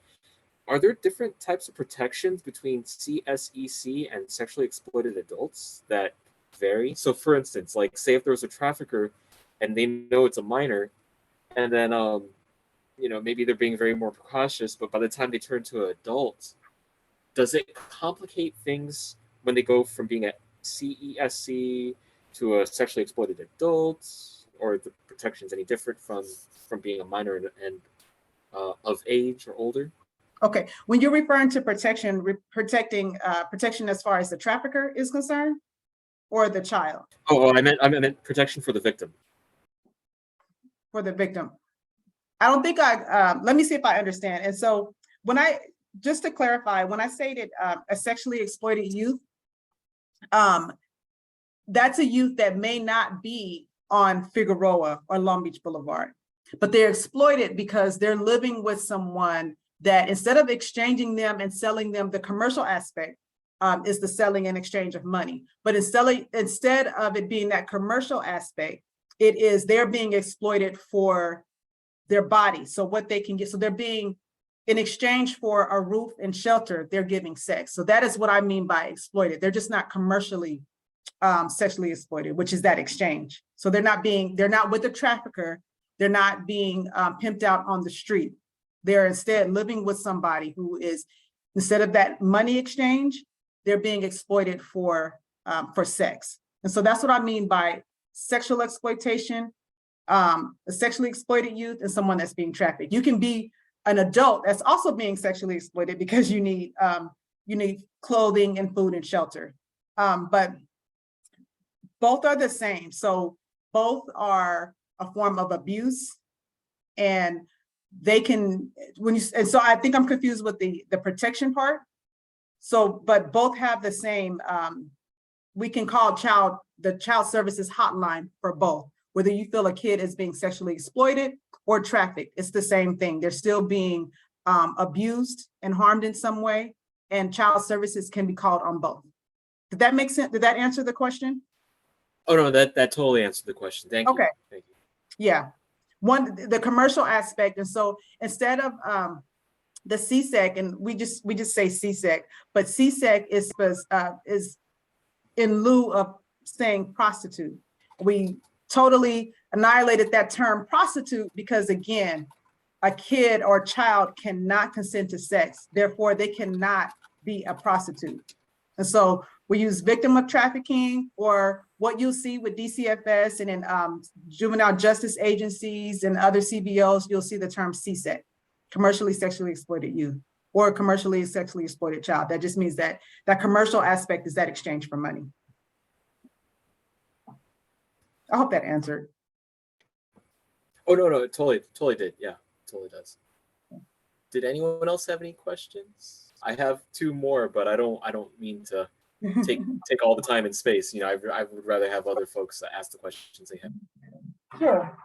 C: Are there different types of protections between CSEC and sexually exploited adults that vary? So for instance, like say if there was a trafficker and they know it's a minor, and then you know, maybe they're being very more precautious, but by the time they turn to an adult, does it complicate things when they go from being a CESC to a sexually exploited adult? Or the protections any different from being a minor and of age or older?
B: Okay, when you're referring to protection as far as the trafficker is concerned, or the child?
C: Oh, I meant protection for the victim.
B: For the victim. I don't think let me see if I understand. And so just to clarify, when I say that a sexually exploited youth, that's a youth that may not be on Figueroa or Long Beach Boulevard, but they're exploited because they're living with someone that, instead of exchanging them and selling them, the commercial aspect is the selling and exchange of money. But instead of it being that commercial aspect, it is they're being exploited for their body. So what they can get, so they're being, in exchange for a roof and shelter, they're giving sex. So that is what I mean by exploited. They're just not commercially sexually exploited, which is that exchange. So they're not with a trafficker. They're not being pimped out on the street. They're instead living with somebody who is, instead of that money exchange, they're being exploited for sex. And so that's what I mean by sexual exploitation, a sexually exploited youth, and someone that's being trafficked. You can be an adult that's also being sexually exploited because you need clothing and food and shelter. But both are the same. So both are a form of abuse, and they can, and so I think I'm confused with the protection part. So, but both have the same, we can call the child services hotline for both, whether you feel a kid is being sexually exploited or trafficked, it's the same thing. They're still being abused and harmed in some way, and child services can be called on both. Did that make sense? Did that answer the question?
C: Oh no, that totally answered the question. Thank you.
B: Okay.
C: Thank you.
B: Yeah. The commercial aspect. And so instead of the CSEC, and we just say CSEC, but CSEC is in lieu of saying prostitute. We totally annihilated that term prostitute because, again, a kid or a child cannot consent to sex. Therefore, they cannot be a prostitute. And so we use victim of trafficking, or what you'll see with DCFS and in juvenile justice agencies and other CBOs, you'll see the term CSEC, commercially sexually exploited youth, or commercially sexually exploited child. That just means that that commercial aspect is that exchange for money. I hope that answered.
C: Oh, no, it totally did. Yeah, totally does. Did anyone else have any questions? I have two more, but I don't mean to take all the time and space. You know, I would rather have other folks ask the questions they have.
B: Sure.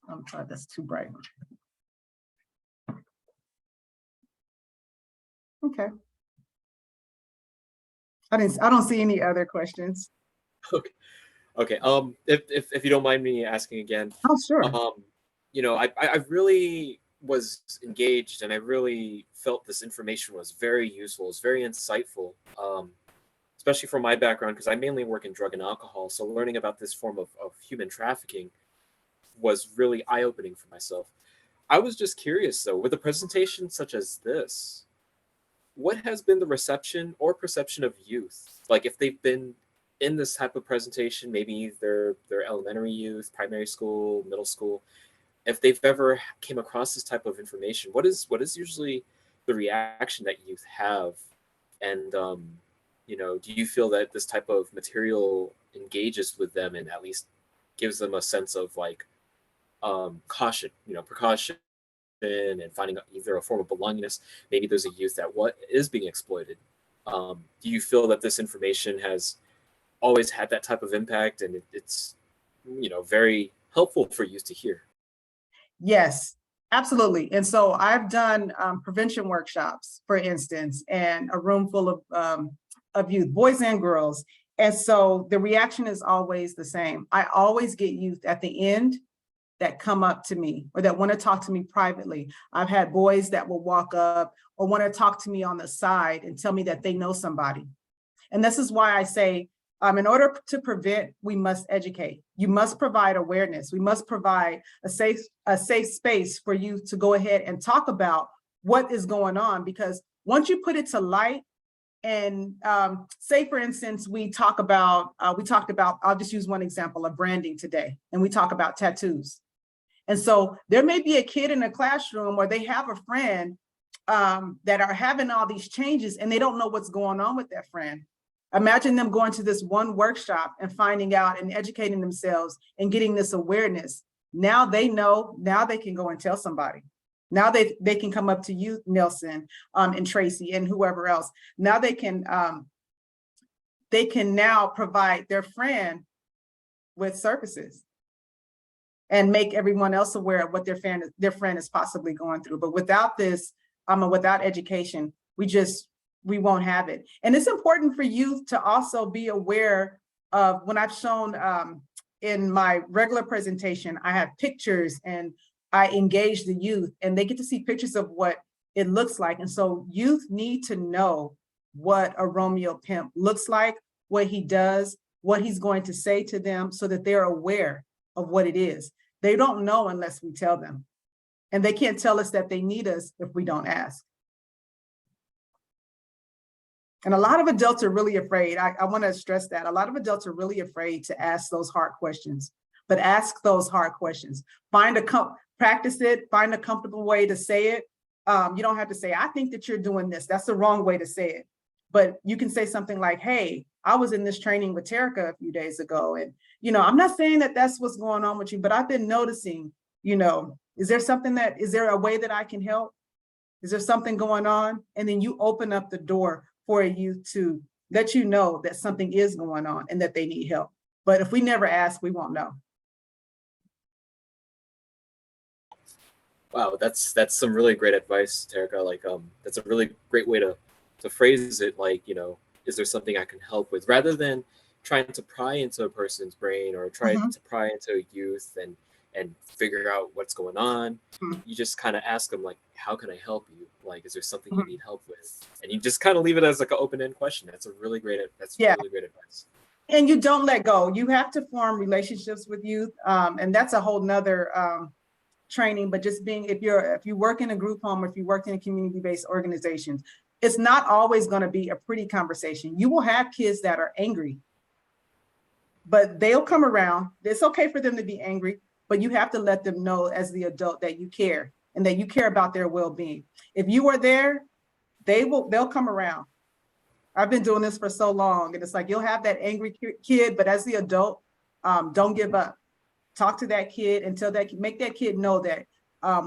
B: I'm sorry, that's too bright. Okay. I don't see any other questions.
C: Okay. If you don't mind me asking again.
B: Oh, sure.
C: You know, I really was engaged, and I really felt this information was very useful. It's very insightful, especially from my background, because I mainly work in drug and alcohol. So learning about this form of human trafficking was really eye-opening for myself. I was just curious, though, with a presentation such as this, what has been the reception or perception of youth? Like, if they've been in this type of presentation, maybe they're elementary youth, primary school, middle school, if they've ever came across this type of information, what is usually the reaction that youth have? And you know, do you feel that this type of material engages with them and at least gives them a sense of like caution, you know, precaution, and finding either a form of belongingness? Maybe there's a youth that is being exploited. Do you feel that this information has always had that type of impact, and it's, you know, very helpful for youth to hear?
B: Yes, absolutely. And so I've done prevention workshops, for instance, and a room full of youth, boys and girls. And so the reaction is always the same. I always get youth at the end that come up to me or that want to talk to me privately. I've had boys that will walk up or want to talk to me on the side and tell me that they know somebody. And this is why I say, in order to prevent, we must educate. You must provide awareness. We must provide a safe space for you to go ahead and talk about what is going on. Because once you put it to light, and say, for instance, we talked about, I'll just use one example of branding today, and we talk about tattoos. And so there may be a kid in a classroom or they have a friend that are having all these changes and they don't know what's going on with that friend. Imagine them going to this one workshop and finding out and educating themselves and getting this awareness. Now they know, now they can go and tell somebody. Now they can come up to you, Nelson, and Tracy, and whoever else. Now they can now provide their friend with services and make everyone else aware of what their friend is possibly going through. But without this, without education, we won't have it. And it's important for youth to also be aware of, when I've shown in my regular presentation, I have pictures and I engage the youth and they get to see pictures of what it looks like. And so youth need to know what a Romeo pimp looks like, what he does, what he's going to say to them, so that they're aware of what it is. They don't know unless we tell them. And they can't tell us that they need us if we don't ask. And a lot of adults are really afraid. I want to stress that. A lot of adults are really afraid to ask those hard questions, but ask those hard questions. Practice it, find a comfortable way to say it. You don't have to say, I think that you're doing this. That's the wrong way to say it. But you can say something like, hey, I was in this training with Terrika a few days ago. And, you know, I'm not saying that that's what's going on with you, but I've been noticing, you know, is there a way that I can help? Is there something going on? And then you open up the door for a youth to let you know that something is going on and that they need help. But if we never ask, we won't know.
C: Wow, that's some really great advice, Terrika. Like, that's a really great way to phrase it. Like, you know, is there something I can help with, rather than trying to pry into a person's brain or try to pry into youth and and figure out what's going on.
B: Mhm.
C: You just kind of ask them like, how can I help you? Like, is there something you
B: Mhm.
C: need help with? And you just kind of leave it as like an open-end question. That's really great advice.
B: And you don't let go. You have to form relationships with youth. And that's a whole nother training, but just being, if you work in a group home, or if you work in a community-based organizations, it's not always going to be a pretty conversation. You will have kids that are angry, but they'll come around. It's okay for them to be angry, but you have to let them know as the adult that you care and that you care about their well-being. If you are there, they'll come around. I've been doing this for so long, and it's like, you'll have that angry kid, but as the adult, don't give up. Talk to that kid and make that kid know that,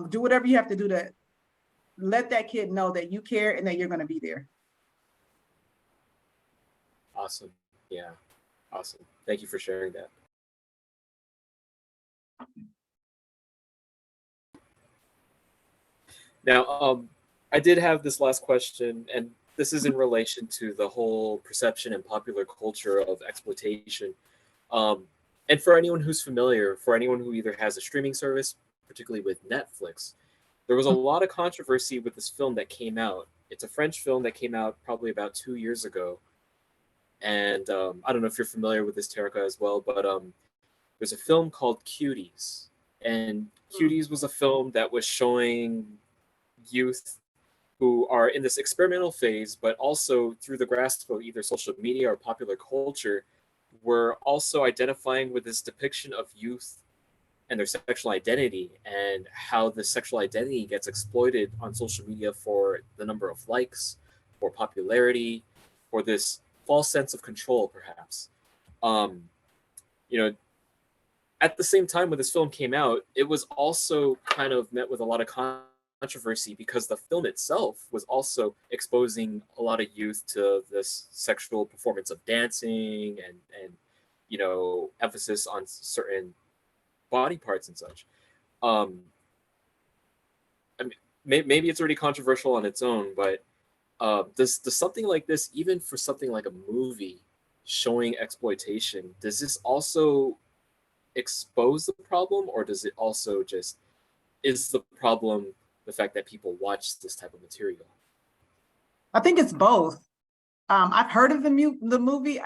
B: do whatever you have to do to let that kid know that you care and that you're going to be there.
C: Awesome. Yeah. Awesome. Thank you for sharing that. Now, I did have this last question, and this is in relation to the whole perception and popular culture of exploitation. And for anyone who's familiar, for anyone who either has a streaming service, particularly with Netflix, there was a lot of controversy with this film that came out. It's a French film that came out probably about 2 years ago. And I don't know if you're familiar with this, Terrika, as well, but there's a film called Cuties. And Cuties was a film that was showing youth who are in this experimental phase, but also through the grasp of either social media or popular culture, were also identifying with this depiction of youth and their sexual identity, and how the sexual identity gets exploited on social media for the number of likes, for popularity, for this false sense of control, perhaps. You know, at the same time when this film came out, it was also kind of met with a lot of controversy because the film itself was also exposing a lot of youth to this sexual performance of dancing and you know, emphasis on certain body parts and such. I mean, maybe it's already controversial on its own, but does something like this, even for something like a movie showing exploitation, does this also expose the problem, or does it also just, is the problem the fact that people watch this type of material?
B: I think it's both. I've heard of the movie.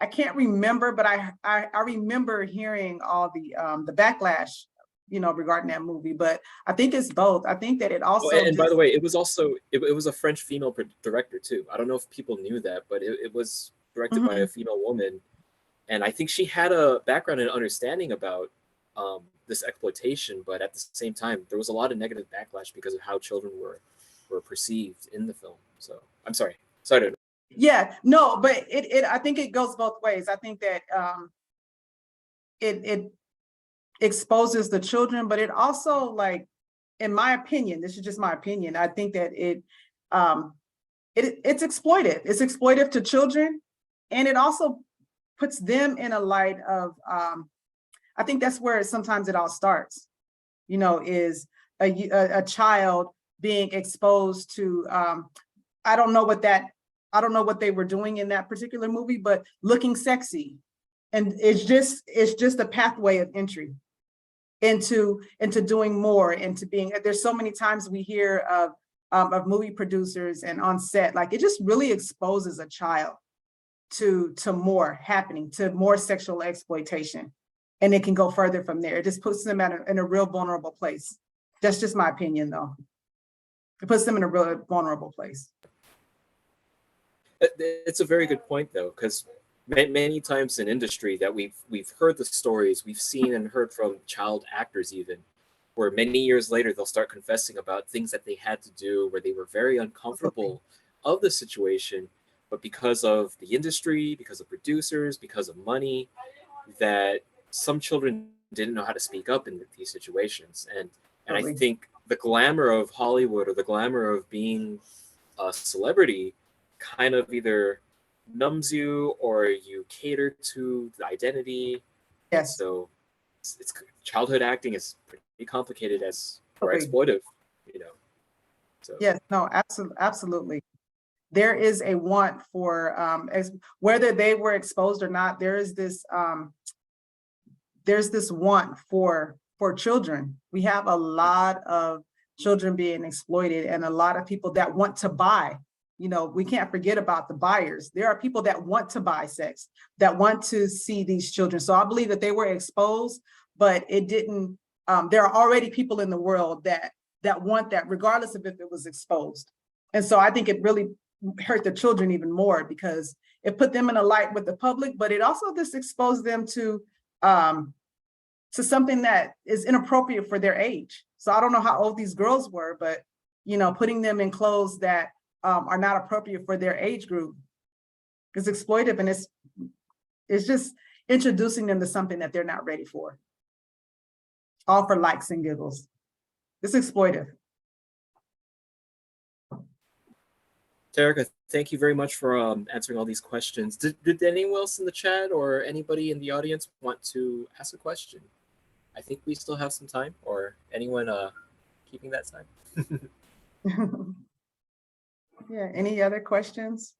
B: I can't remember, but I remember hearing all the backlash, you know, regarding that movie. But I think it's both. I think that it also.
C: And by the way, it was also it was a French female director too. I don't know if people knew that, but it was directed by a female woman, and I think she had a background and understanding about this exploitation. But at the same time, there was a lot of negative backlash because of how children were perceived in the film. So I'm sorry to.
B: Yeah, no, but I think it goes both ways. I think that it exposes the children, but it also, like, in my opinion, this is just my opinion, I think that it's exploitive. It's exploitive to children, and it also puts them in a light of, I think that's where sometimes it all starts, you know, is a child being exposed to, I don't know what they were doing in that particular movie, but looking sexy. And it's just a pathway of entry into doing more, into being, there's so many times we hear of movie producers and on set, like, it just really exposes a child to more happening, to more sexual exploitation. And it can go further from there. It just puts them in a real vulnerable place. That's just my opinion, though. It puts them in a real vulnerable place.
C: It's a very good point, though, because many times in industry that we've heard the stories, we've seen and heard from child actors even, where many years later they'll start confessing about things that they had to do where they were very uncomfortable of the situation, but because of the industry, because of producers, because of money, that some children didn't know how to speak up in these situations. And I think the glamour of Hollywood, or the glamour of being a celebrity, kind of either numbs you or you cater to the identity.
B: Yes.
C: So it's childhood acting is pretty complicated or exploitive, you know. So
B: yes, no, absolutely. There is a want for whether they were exposed or not, there is this there's this want for children. We have a lot of children being exploited and a lot of people that want to buy. You know, we can't forget about the buyers. There are people that want to buy sex, that want to see these children. So I believe that they were exposed, but it didn't, there are already people in the world that want that, regardless of if it was exposed. And so I think it really hurt the children even more because it put them in a light with the public, but it also just exposed them to something that is inappropriate for their age. So I don't know how old these girls were, but, you know, putting them in clothes that are not appropriate for their age group is exploitive, and it's just introducing them to something that they're not ready for. All for likes and giggles. It's exploitive.
C: Terrika, thank you very much for answering all these questions. Did anyone else in the chat or anybody in the audience want to ask a question? I think we still have some time, or anyone keeping that time?
B: Yeah, any other questions?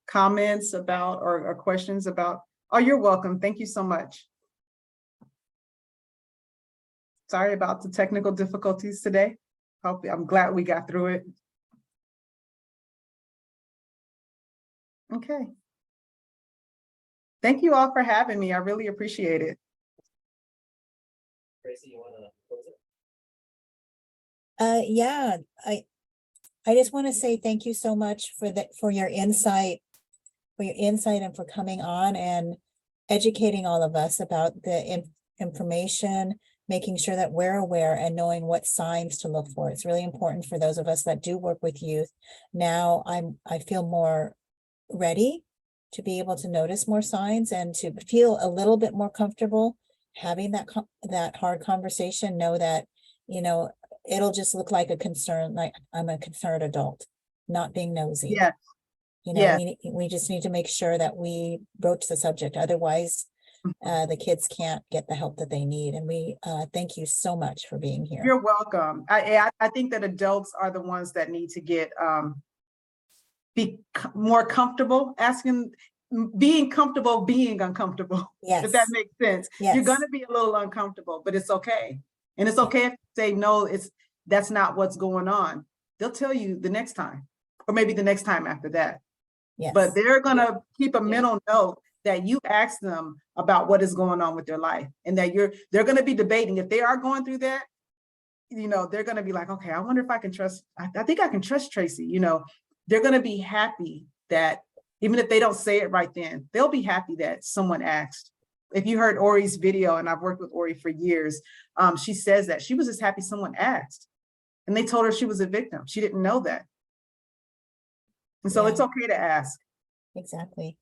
B: Comments about, or questions about? Oh, you're welcome. Thank you so much. Sorry about the technical difficulties today. I'm glad we got through it. Okay. Thank you all for having me. I really appreciate it.
C: Tracy, you want to close it?
A: Yeah, I just want to say thank you so much for your insight, and for coming on and educating all of us about the information, making sure that we're aware and knowing what signs to look for. It's really important for those of us that do work with youth. Now I feel more ready to be able to notice more signs and to feel a little bit more comfortable having that hard conversation. Know that, you know, it'll just look like a concern, like I'm a concerned adult, not being nosy.
B: Yeah.
A: You know,
B: Yeah.
A: we just need to make sure that we broach the subject. Otherwise, the kids can't get the help that they need. And we thank you so much for being here.
B: You're welcome. I think that adults are the ones that need to get be more comfortable being comfortable being uncomfortable.
A: Yes.
B: If that makes sense.
A: Yes.
B: You're going to be a little uncomfortable, but it's okay. And it's okay if you say no, that's not what's going on. They'll tell you the next time, or maybe the next time after that.
A: Yes.
B: But they're going to keep a mental note that you asked them about what is going on with their life, and that they're going to be debating. If they are going through that, you know, they're going to be like, okay, I wonder if I can trust, I think I can trust Tracy. You know, they're going to be happy that even if they don't say it right then, they'll be happy that someone asked. If you heard Ori's video, and I've worked with Ori for years, she says that she was just happy someone asked, and they told her she was a victim. She didn't know that. And so it's okay to ask.
A: Exactly.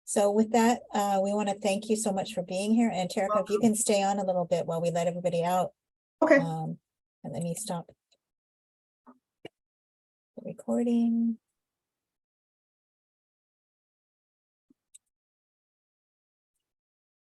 A: So with that, we want to thank you so much for being here. And Terrika, if you can stay on a little bit while we let everybody out.
B: Okay.
A: And let me stop the recording.